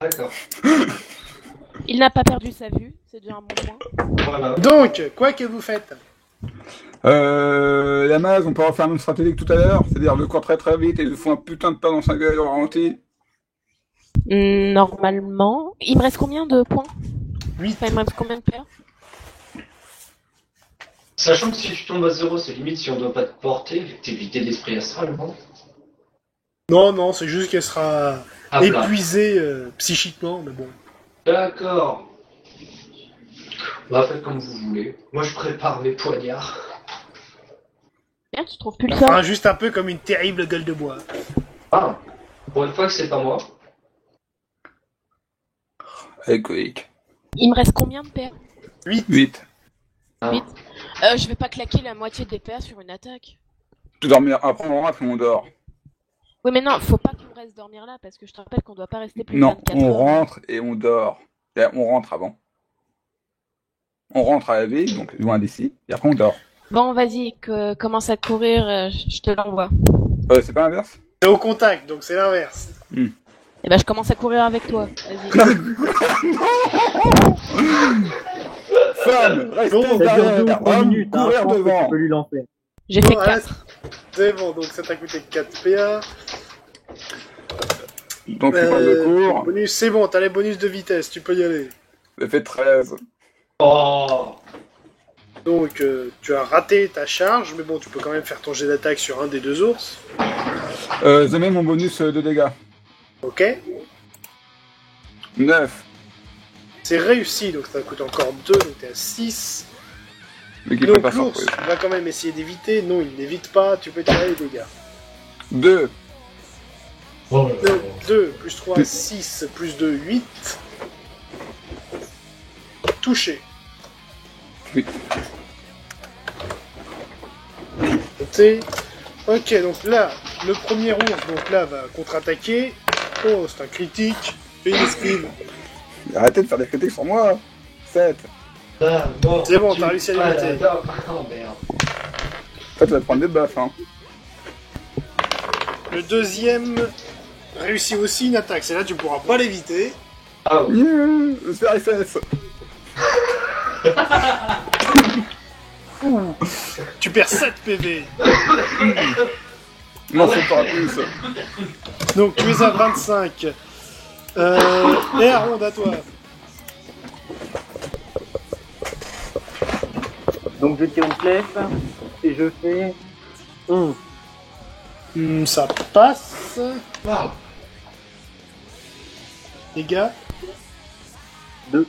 D'accord. Il n'a pas perdu sa vue, c'est déjà un bon point. Voilà. Donc, quoi que vous faites? La Maz, on peut refaire la même stratégie que tout à l'heure, c'est-à-dire le court très très vite et il faut un putain de pas dans sa gueule au ralenti. Normalement. Il me reste combien de points? 8. Enfin, il me reste combien de paires? Sachant que si tu tombes à 0, c'est limite si on doit pas te porter, vu que t'es vidé d'esprit astral, non? Non, c'est juste qu'elle sera Ah, là. épuisée psychiquement, mais bon. D'accord. Bah, faites comme vous voulez. Moi, je prépare mes poignards. Bien, tu trouves plus le Enfin, sort? juste un peu comme une terrible gueule de bois. Ah, pour une fois que c'est pas moi. Alcoolique. Il me reste combien de paires? 8. Ah. Huit. Je vais pas claquer la moitié des paires sur une attaque. Tu dormir après on rentre et on dort. Oui, mais non, faut pas qu'on reste dormir là, parce que je te rappelle qu'on doit pas rester plus de Non, 24 on heures. rentre et on dort. Et on rentre avant. On rentre à la ville, donc loin d'ici, et après on dort. Bon, vas-y, commence à courir, je te l'envoie. C'est pas l'inverse? C'est au contact, donc c'est l'inverse. Eh ben, je commence à courir avec toi. Vas-y. Femme, restez Bon, Ça dure derrière, 2 ou 3 homme, minutes, hein, je courir pense que devant. tu peux lui lancer. J'ai fait Bon, 4. c'est bon, donc ça t'a coûté 4 PA. Donc tu parles de cours, Bonus, c'est bon, t'as les bonus de vitesse, tu peux y aller. ça fait 13. Oh. Donc tu as raté ta charge, mais bon, tu peux quand même faire ton jet d'attaque sur un des deux ours. Je mets mon bonus de dégâts. Ok. 9. C'est réussi, donc ça coûte encore 2, donc t'es à 6. Mais qui Donc fait pas l'ours surprise. va quand même essayer d'éviter. Non, il n'évite pas, tu peux tirer les dégâts. 2. Oh. Donc 2 plus 3, 6 plus 2, 8. Touché. Oui. Noté. Ok, donc là, le premier ours donc là, va contre-attaquer. Oh, c'est un critique. Fais une esquive. Arrêtez de faire des critiques sur moi. 7. Ah, bon, C'est bon, t'as réussi à l'éviter. Oh merde. Toi, tu vas te prendre des baffes, hein. Le deuxième réussit aussi une attaque. C'est là, tu pourras pas l'éviter. Ah oui. Yeah, c'est RSS. Tu perds 7 PV. Non, c'est pas plus. Donc tu es à 25. Et Aaron, à toi. Donc je tire une flèche et je fais 11. Ça passe. Ah. Dégâts. 2.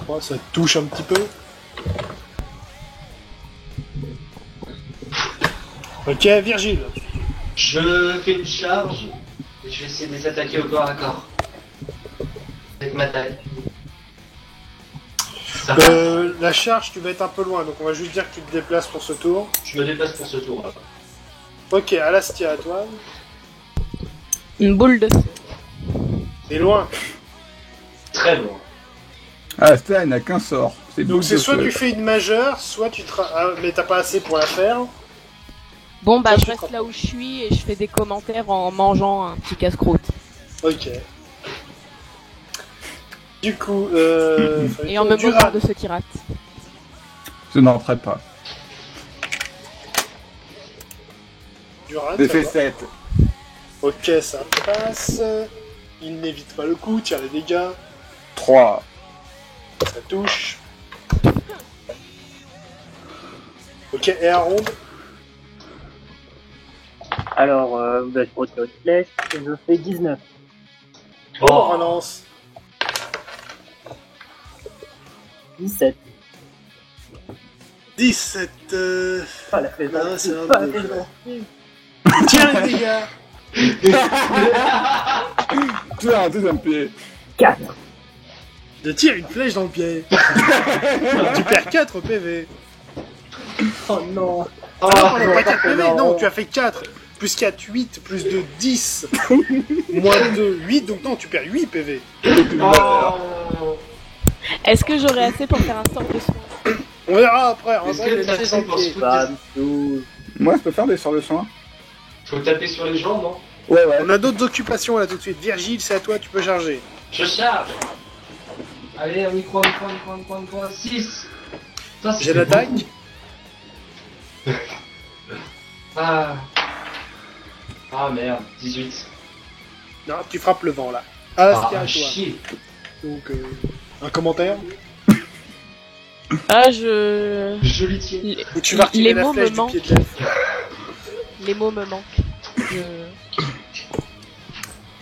Oh, ça touche un petit peu. Ok, Virgile. Je fais une charge et je vais essayer de les attaquer au corps à corps. Avec ma taille. Ça va. La charge, tu vas être un peu loin, donc on va juste dire que tu te déplaces pour ce tour. Je me déplace pour ce tour. Ok, Alastia, à toi. Une boule de feu. T'es loin. Très loin. Ah, Stan, il n'a qu'un sort. Donc c'est soit tu tu fais une majeure, soit tu mais t'as pas assez pour la faire. Bon, bah, Ça, je tu reste feras là où je suis et je fais des commentaires en mangeant un petit casse-croûte. Ok. Du coup, Et en me moquant de ce qui rate. Je n'en ferai pas. Duran, J'ai ça fait va. 7. Ok, ça passe. Il n'évite pas le coup, tire les dégâts. 3. Ça touche. Ok, et Aaron. Alors, bah, je retire une flèche et je fais 19. On Oh. relance. 17. 17. Pas la flèche Ah, c'est un pas la deux. flèche d'enfer. Tire les dégâts. Tu as un deuxième pied. 4. De tire une flèche dans le pied. Tu perds 4 PV. Oh non. Oh, Ah non, pas 4 PV, non. non, tu as fait 4. Plus 4, 8, plus 2, 10. Moins 2, 8, donc non, tu perds 8 PV. oh. Est-ce que j'aurai assez pour faire un sort de soin? On verra après, on Est-ce va que les t'as flèches dans fait le pour se pied. foutre Pas du tout. Moi, je peux faire des sorts de soins. Faut taper sur les jambes, non? Ouais, ouais. On a d'autres occupations là tout de suite. Virgile, c'est à toi, tu peux charger. Je charge. Allez, un micro. 6. Putain, J'ai l'attaque. Ah. Ah merde, 18. Non, tu frappes le vent là. Alastia, Ah, à toi. chier. Donc, un commentaire. Ah, je... Joli tir. Ou tu vas retirer Les la mots flèche me du manquent. pied de l'elfe. Les mots me manquent.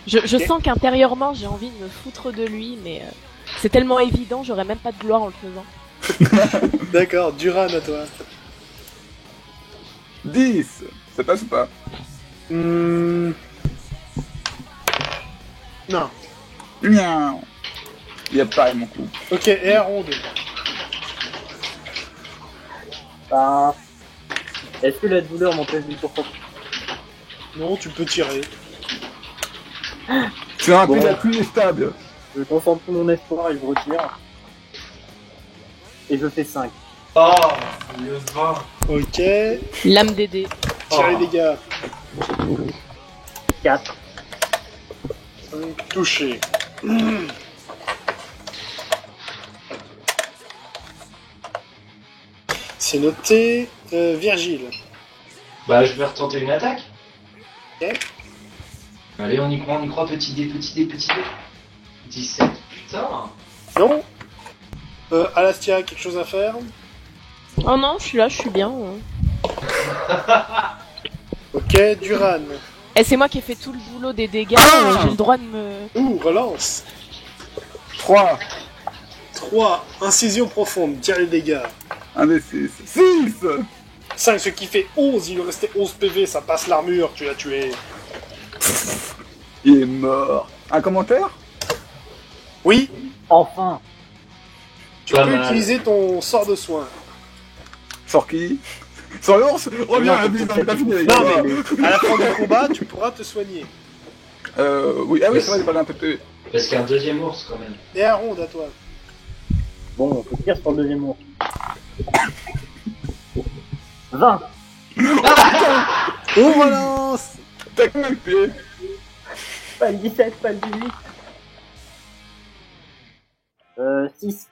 Je sens qu'intérieurement j'ai envie de me foutre de lui, mais c'est tellement évident, j'aurais même pas de gloire en le faisant. D'accord, Duran à toi. 10. Ça passe ou pas? Non. Miaou. Il y a pareil mon coup. Ok, et à ronde. Bah, est-ce que la douleur m'empêche du pourcentage? Non, tu peux tirer. C'est un Bon. peu d'appui stable. Je concentre tout mon espoir et je retire. Et je fais 5. Oh, le 20. Ok. Lame des dés. Tirez Oh. les gars. 4. 5 touchés. C'est noté. Virgile. Bah, je vais retenter une attaque. Ok. Allez, on y croit, petit dé, petit dé, petit dé. 17, putain. Non. Alastia, quelque chose à faire? Oh non, je suis là, je suis bien. Ok, Duran. Et c'est moi qui ai fait tout le boulot des dégâts, j'ai le droit de me... Ouh, relance. 3. 3. Incision profonde. Tire les dégâts. Un des 6. 6. 5, ce qui fait 11. Il lui restait 11 PV. Ça passe l'armure. Tu l'as tué. Il est mort. Un commentaire? Oui. Enfin! Tu Pas peux mal. utiliser ton sort de soin. Sur qui? Sur l'ours? Reviens Non, à la vie, t'as fini les Non, gars. mais à la fin du combat, tu pourras te soigner. Oui, ah oui, c'est vrai, il parlait un peu de PV. Parce qu'il y a un deuxième ours quand même. Et à ronde à toi. Bon, on peut tirer sur le deuxième mot. 20! On relance. T'as combien de pieds? Pas le 17, pas le 18. 6.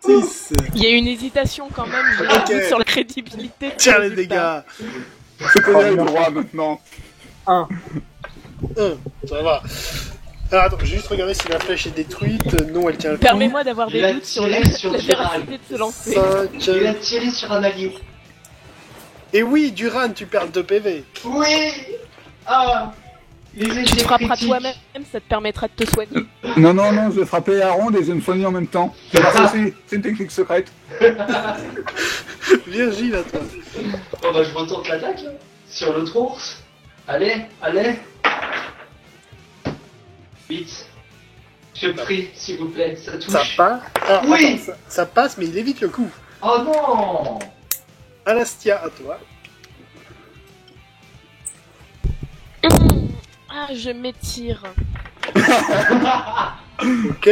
6. Il y a une hésitation quand même, j'ai Ok. un doute sur la crédibilité. de Tire ce les résultat. dégâts. C'est quoi le droit maintenant? 1. 1. Ça va. Alors attends, j'ai juste regardé si la flèche est détruite. Non, elle tient le coup. Permets-moi d'avoir Il des a doutes sur tiré la, sur la Duran. véracité de se lancer. 5. Il a tiré sur un allié. Et oui, Duran, tu perds 2 PV. Oui. Ah. Les Tu échecs te frapperas critiques. toi-même, ça te permettra de te soigner. Non, non, non, je vais frapper à ronde et je vais me soigner en même temps. C'est parce que c'est une technique secrète. Virgile à toi. Bon bah je retente l'attaque là. Sur l'autre ours. Allez, allez. 8. Je prie, s'il vous plaît, ça touche. Ça passe. Ah, Oui. attends, ça passe, mais il évite le coup. Oh non. Alastia à toi. Ah, je m'étire. Ok.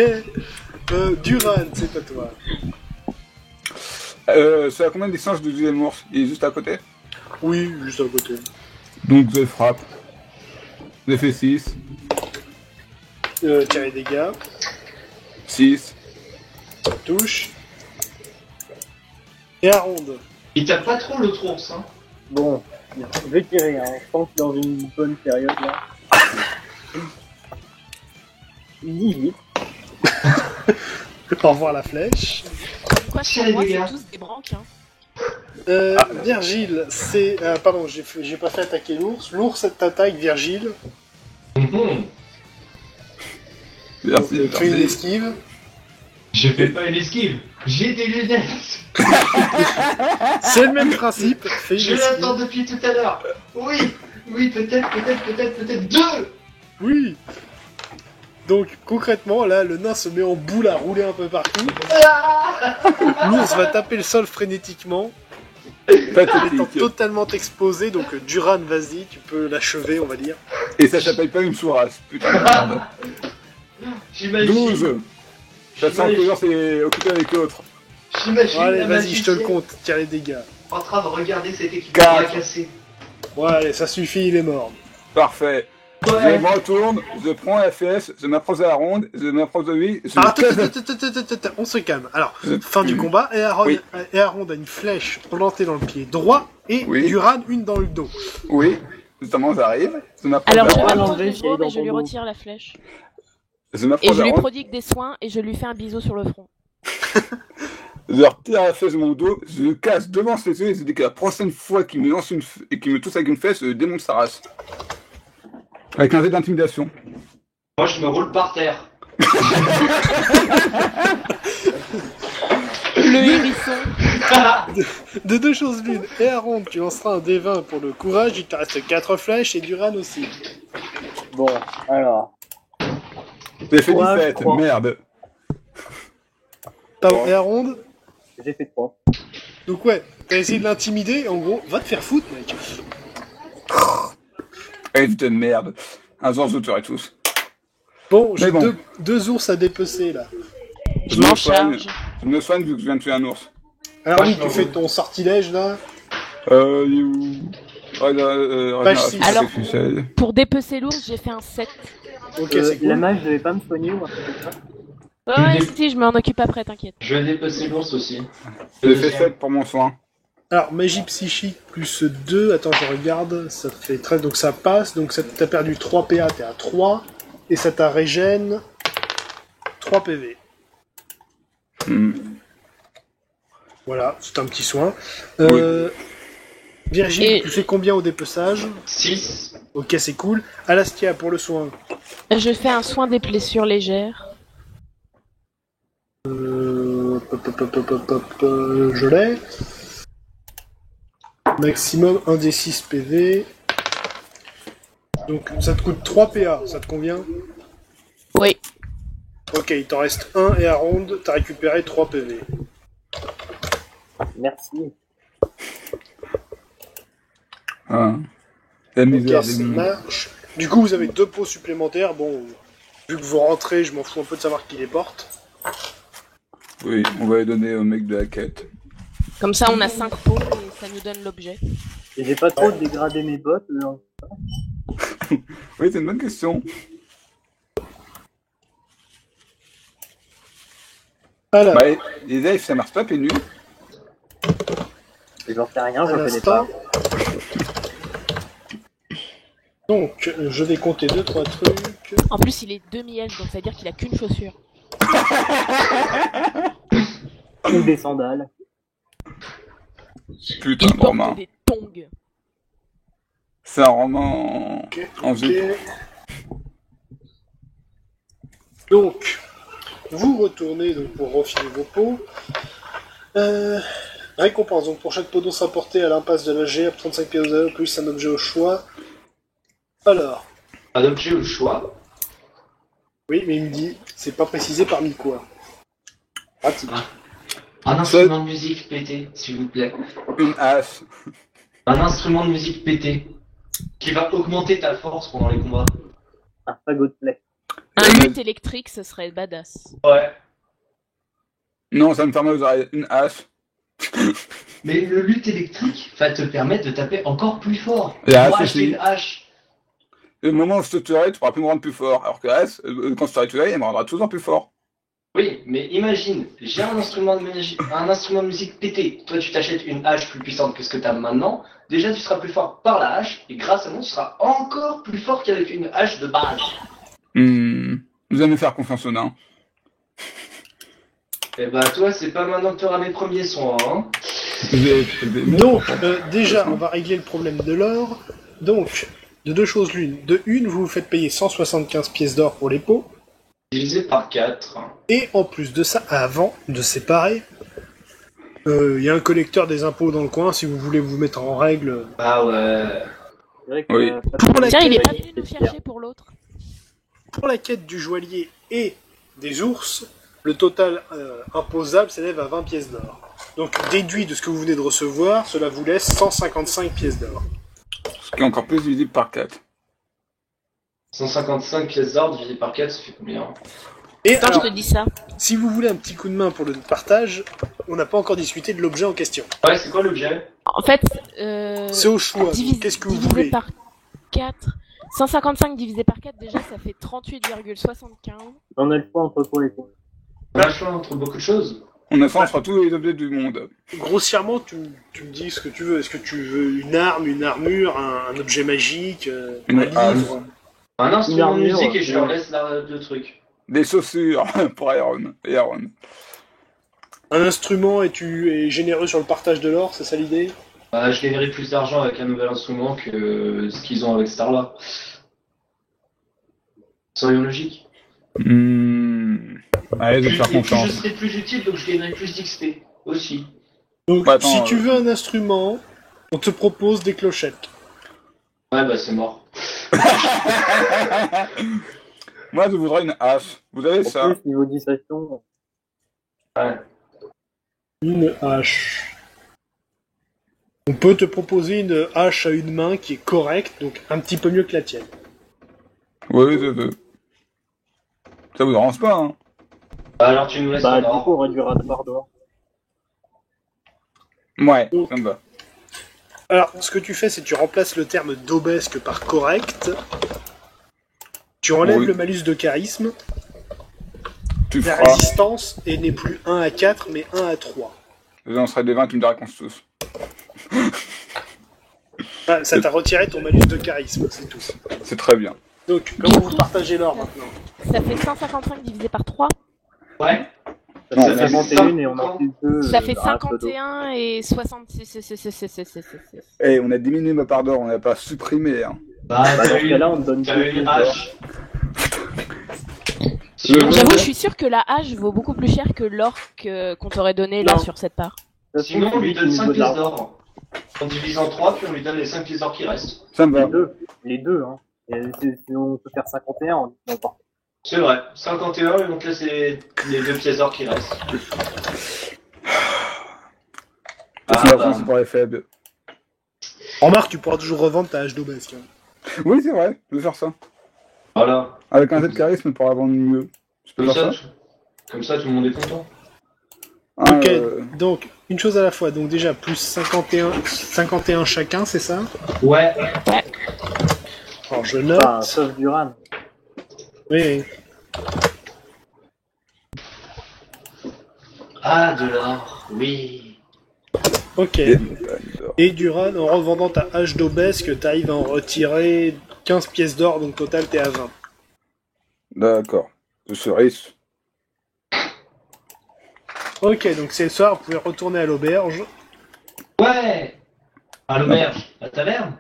Duran, c'est à toi. C'est à combien de distance du deuxième ours? Il est juste à côté? Oui, juste à côté. Donc je frappe. J'ai fait 6. Tire les dégâts. 6. Ça touche. Et à ronde. Il tape pas trop l'autre ours hein. Bon, je vais tirer, hein. Je pense que dans une bonne période là. 18. Au revoir la flèche. Quoi, Tiens, pour moi, les c'est gars. tous des branques. Hein. Virgile, c'est. Pardon, j'ai pas fait attaquer l'ours. L'ours t'attaque, Virgile. Mhm. Merci. Donc, fais une merci. esquive. Je fais pas une esquive. J'ai des lunettes. C'est le même principe. Fais une Je esquive. l'attends depuis tout à l'heure. Oui. Oui, peut-être 2. Oui. Donc concrètement, là, le nain se met en boule à rouler un peu partout. L'ours va taper le sol frénétiquement, étant Pathétique. totalement exposé. Donc Duran, vas-y, tu peux l'achever, on va dire. Et ça s'appelle pas une sourasse. Putain de merde. J'imagine. 12. Ça sent que l'ours est occupé avec l'autre. J'imagine. Bon, allez, la vas-y, je te le magicienne compte. Tire les dégâts. En train de regarder cette équipe Quatre. cassée. Bon, allez, ça suffit, il est mort. Parfait. Je Ouais. me retourne, je prends la fesse, je m'approche de la ronde, je m'approche de lui, je Alors, le attends, on se calme. Alors, Je- fin du combat, Oui. Aaron a une flèche plantée dans le pied droit et Oui. Duran une dans le dos. Oui, justement, j'arrive, je m'approche Alors de je la ronde, m'approche l'enlever, de si elle est Jérôme dans et je ton lui dos. retire la flèche. je Et m'approche je de la lui ronde, prodigue des soins et je lui fais un bisou sur le front. je retire la fesse de mon dos, je le casse devant ses yeux et je dis que la prochaine fois qu'il me lance et qu'il me touche avec une fesse, je démonte sa race. Avec un jet d'intimidation. Moi, je me roule par terre. Le hérisson. De deux choses l'une, et Aaron, tu lanceras un D20 pour le courage, il te reste 4 flèches et Duran aussi. Bon, alors. J'ai fait Ouais, 17, je crois. merde. Pardon, et Aaron, J'ai fait 3. donc ouais, t'as essayé de l'intimider, en gros, va te faire foutre, mec. Elfe de merde. Un jour, je vous tuerai tous. Bon, j'ai Mais bon. deux ours à dépecer, là. Je me m'en soigne. charge. Je me soigne vu que je viens de tuer un ours. Alors Ouais, oui, je tu m'en fais fous. ton sortilège, là. Il est où Page 6. Alors- Pour dépecer l'ours, j'ai fait un 7. Ok, c'est cool. La mage devait pas me soigner ou un truc comme ça. Ouais, dé- si, je m'en occupe après, t'inquiète. Je vais dépasser l'ours aussi. J'ai fait 7 pour mon soin. Alors, magie psychique plus 2, attends, je regarde, ça fait 13, donc ça passe, donc ça t'as perdu 3 PA, t'es à 3, et ça t'a régène 3 PV. Voilà, c'est un petit soin. Virgile, Et- tu fais combien au dépeçage? 6. Ok, c'est cool. Alastia, pour le soin. Je fais un soin des blessures légères. Je l'ai. Maximum 1 des 6 PV. Donc ça te coûte 3 PA, ça te convient? Oui. Ok, il t'en reste 1 et à ronde, t'as récupéré 3 PV. Merci. Ah. La misère Ok, des ça mondes. marche. Du coup, vous avez 2 pots supplémentaires. Bon, vu que vous rentrez, je m'en fous un peu de savoir qui les porte. Oui, on va les donner au mec de la quête. Comme ça, on a 5 pots et ça nous donne l'objet. Et j'ai pas trop dégradé mes bottes. Oui, c'est une bonne question. Alors, Bah, les elfes, ça marche pas, pénu. Et j'en sais rien, je à connais l'instant. pas. Donc, je vais compter 2-3 trucs. En plus, il est demi-elfe, donc ça veut dire qu'il a qu'une chaussure. Ou des sandales. Putain, Il de roman. porte des tongs. C'est un roman Ok, en ok. jeu. Donc, vous retournez donc, pour refiler vos pots. Récompense, donc pour chaque pot d'os rapporté à l'impasse de la G, 35 pièces d'or, plus un objet au choix. Alors, Un objet au choix. oui, mais il me dit, c'est pas précisé parmi quoi. Pratique. Un instrument de musique pété, s'il vous plaît. Une hache. Un instrument de musique pété. Qui va augmenter ta force pendant les combats. Un fagot de play. Un luth électrique, ce serait badass. Ouais. Non, ça me ferme aux oreilles. Une hache. Mais le lutte électrique va te permettre de taper encore plus fort. La Moi, hache acheter aussi. une hache. Et au moment où je te tuerai, tu pourras plus me rendre plus fort. Alors que la hache, quand je t'aurai tué, elle me rendra toujours plus fort. Oui, mais imagine, j'ai un instrument de musique pété. Toi, tu t'achètes une hache plus puissante que ce que tu as maintenant. Déjà, tu seras plus fort par la hache, et grâce à moi, tu seras encore plus fort qu'avec une hache de base. Vous allez me faire confiance au nain. Et bah, toi, c'est pas maintenant que tu auras mes premiers soins, hein. Donc, déjà, on va régler le problème de l'or. Donc, de deux choses l'une. De une, vous vous faites payer 175 pièces d'or pour les pots. Divisé par 4. Et en plus de ça, avant de séparer, il y a un collecteur des impôts dans le coin si vous voulez vous mettre en règle. Ah ouais. C'est vrai que, Oui. Pour la Tiens, il est quête- pas venu nous chercher pour l'autre. Pour la quête du joaillier et des ours, le total imposable s'élève à 20 pièces d'or. Donc, déduit de ce que vous venez de recevoir, cela vous laisse 155 pièces d'or. Ce qui est encore plus visible par 4. 155 pièces d'or divisé par 4, ça fait combien? Et Attends, alors, je te dis ça. si vous voulez un petit coup de main pour le partage, on n'a pas encore discuté de l'objet en question. Ouais, c'est quoi l'objet? En fait, C'est au choix. divisé, Qu'est-ce que vous divisé voulez par 4, 155 divisé par 4, déjà, ça fait 38,75. On a le choix entre quoi et quoi. On a le choix entre beaucoup de choses. On a ça, on fera tous les objets du monde. Grossièrement, tu me dis ce que tu veux. Est-ce que tu veux une arme, une armure, un objet magique, Une un livre? Un instrument de armure, musique et je leur ouais. laisse le truc. Des chaussures pour Aaron. Et Aaron. Un instrument et tu es généreux sur le partage de l'or, c'est ça l'idée? Bah, je gagnerai plus d'argent avec un nouvel instrument que ce qu'ils ont avec Starla. Soyons logiques. Allez, je vais te faire Et puis confiance. je serai plus utile, donc je gagnerai plus d'XP aussi. Donc, Bah, attends, si tu veux un instrument, on te propose des clochettes. Ouais, bah c'est mort. Moi, je voudrais une hache. Vous avez En ça? plus, niveau discrétion, Ouais. Une hache. On peut te proposer une hache à une main qui est correcte, donc un petit peu mieux que la tienne. Oui, je veux. Ça vous dérange pas, hein? Alors tu nous laisses bah en du or. coup on réduira de barre d'or. Ouais, ça me va. Alors, ce que tu fais, c'est que tu remplaces le terme d'obèsque par correct. Tu enlèves Oui. le malus de charisme. Tu La feras. résistance et n'est plus 1 à 4, mais 1 à 3. On serait des 20, tu me diras qu'on se touche. Ah, ça t'a retiré ton malus de charisme, c'est tout. C'est très bien. Donc, comment vous partagez l'or maintenant? Ça fait 155 divisé par 3. Ouais. Ça Non, fait ça fait 51 et on a 50. plus de... Ça fait 51 et 66. Eh, on a diminué ma part d'or, on n'a pas supprimé, hein. Bah, Bah, dans ce cas-là, on te donne t'as plus une d'or. hache. J'avoue, je suis sûr que la hache vaut beaucoup plus cher que l'or qu'on t'aurait donné là Non. sur cette part. De toute façon, Sinon, on lui c'est donne au 5 niveau de pièces l'argent. d'or. On divise en 3, puis on lui donne les 5 pièces d'or qui restent. Ça me va. Les deux, hein. Et sinon on peut faire 51, on dit n'importe. C'est vrai. 51, et donc là, c'est les 2 pièces d'or qui restent. De toute façon, c'est pour les faibles. Remarque, tu pourras toujours revendre ta hache d'obèsque. Oui, c'est vrai, je vais faire ça. Voilà. Avec un jet de charisme pour la vendre mieux. Je peux Comme faire ça, ça? comme ça, tout le monde est content. Hein, Ok, donc, une chose à la fois. Donc déjà, plus 51 chacun, c'est ça? Ouais. Alors, je note. Enfin, sauf Duran. Oui. Ah, de l'or. Oui. Ok. et- Et Duran, en revendant ta hache d'obèsque, t'arrives à en retirer 15 pièces d'or, donc total, t'es à 20. D'accord. Je suis riche. Ok, donc c'est le soir, vous pouvez retourner à l'auberge. Ouais. À l'auberge. À la taverne.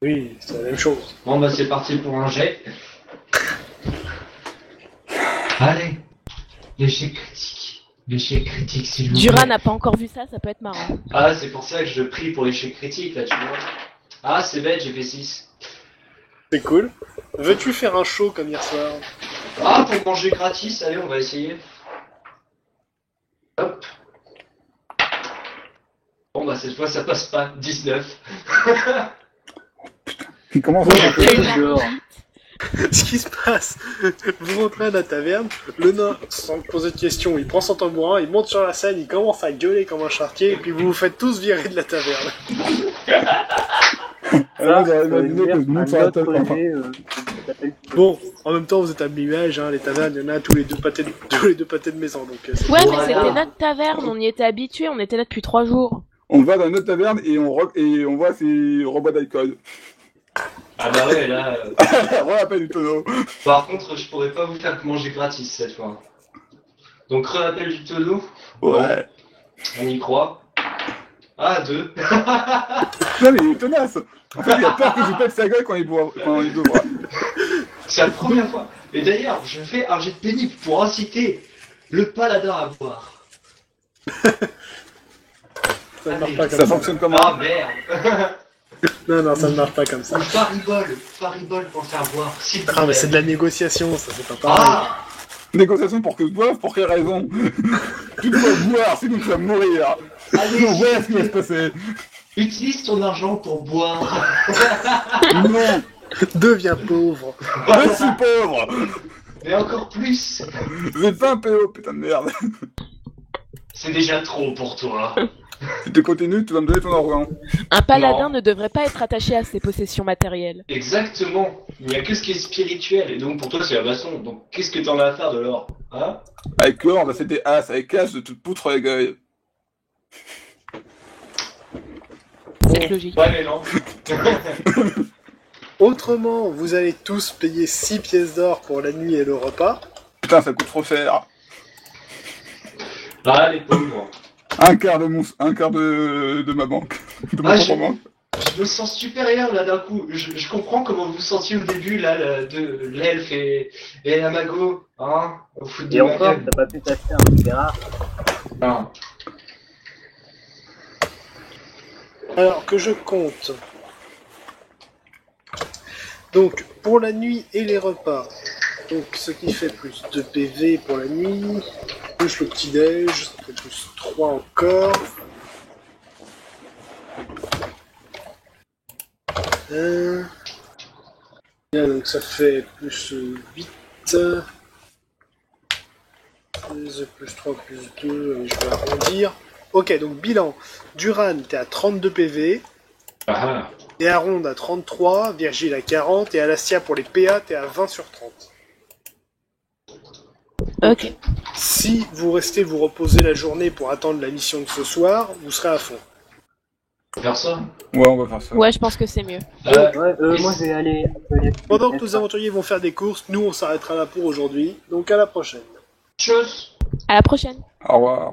Oui, c'est la même chose. Bon, bah, c'est parti pour un jet. Allez. L'échec critique. L'échec critique, s'il vous plaît. Duran n'a pas encore vu ça, ça peut être marrant. Ah, c'est pour ça que je prie pour l'échec critique, là, tu vois. Ah, c'est bête, j'ai fait 6. C'est cool. Veux-tu faire un show comme hier soir? Ah, pour manger gratis, allez, on va essayer. Hop. Bon, bah, cette fois, ça passe pas. 19. Comment ça? Dehors. Ce qui se passe, vous rentrez à la taverne, le nain, sans poser de questions, il prend son tambourin, il monte sur la scène, il commence à gueuler comme un chartier, et puis vous vous faites tous virer de la taverne. Alors, Ça j'aurais veut imaginé dire que je monte un sur la autre table. Enfin, jet, qui s'appelle- Bon, en même temps, vous êtes à mi-âge, hein, les tavernes, il y en a tous les deux pâtés de maison, donc c'est Ouais, mais Voilà. c'était notre taverne, on y était habitués, on était là depuis 3 jours. on va dans une autre taverne et on voit ces robots d'alcool. Ah, bah, ouais, là. Rappel du tonneau. Par contre, je pourrais pas vous faire manger gratis cette fois. Donc, rappel du tonneau. Ouais. On y croit. Ah, 2. Non, mais il est tenace. En fait, il a peur que je pète sa gueule quand il bouera. C'est la première fois. Et d'ailleurs, je fais un jet de pénible pour inciter le paladin à boire. ça ne marche pas comme Ça ça. fonctionne comment? Ah, merde. Non, ça ne marche pas comme ça. Ou faribole pour faire boire. S'il vous Ah, mais plaît. c'est de la négociation, ça, c'est pas pareil. Ah, Négociation pour que je boive, pour quelle raison? Tu dois boire, sinon tu vas mourir. allez, Non, voilà ce qui va se passer. utilise ton argent pour boire. Non, Deviens pauvre. je suis pauvre. Mais encore plus. J'ai pas un PO, putain de merde. C'est déjà trop pour toi. Si tu continues, tu vas me donner ton argent. Un paladin Non. ne devrait pas être attaché à ses possessions matérielles. Exactement. Il n'y a que ce qui est spirituel. Et donc pour toi, c'est la baston. Donc qu'est-ce que t'en as à faire de l'or? Hein? Avec l'or, on va faire des as, avec as, de te poutre les gueules. C'est logique. Ouais, mais non. Autrement, vous allez tous payer 6 pièces d'or pour la nuit et le repas. Putain, ça coûte trop cher. Ah, les pauvres. Un quart de ma banque. De ma Ah, propre banque. Je me sens supérieur là d'un coup. Je comprends comment vous vous sentiez au début là de l'elfe et la mago, hein, au foot de Et ma encore, gueule. t'as pas pu t'acheter un truc rare. Ah. Alors que je compte. Donc, pour la nuit et les repas, donc ce qui fait plus 2 PV pour la nuit, plus le petit-déj, ça fait plus 3 encore. Bien, donc ça fait plus 8. Plus 3, plus 2, et je vais arrondir. Ok, donc bilan. Duran, t'es à 32 PV. Ah. Et Aronde à 33, Virgile à 40, et Alastia pour les PA, t'es à 20 sur 30. Ok. Si vous restez vous reposer la journée pour attendre la mission de ce soir, vous serez à fond. Faire ça. Ouais, on va faire ça. Ouais, je pense que c'est mieux. Moi, je vais aller. Pendant que nos aventuriers vont faire des courses, nous on s'arrêtera là pour aujourd'hui. Donc à la prochaine. Tchuss. À la prochaine. Au revoir.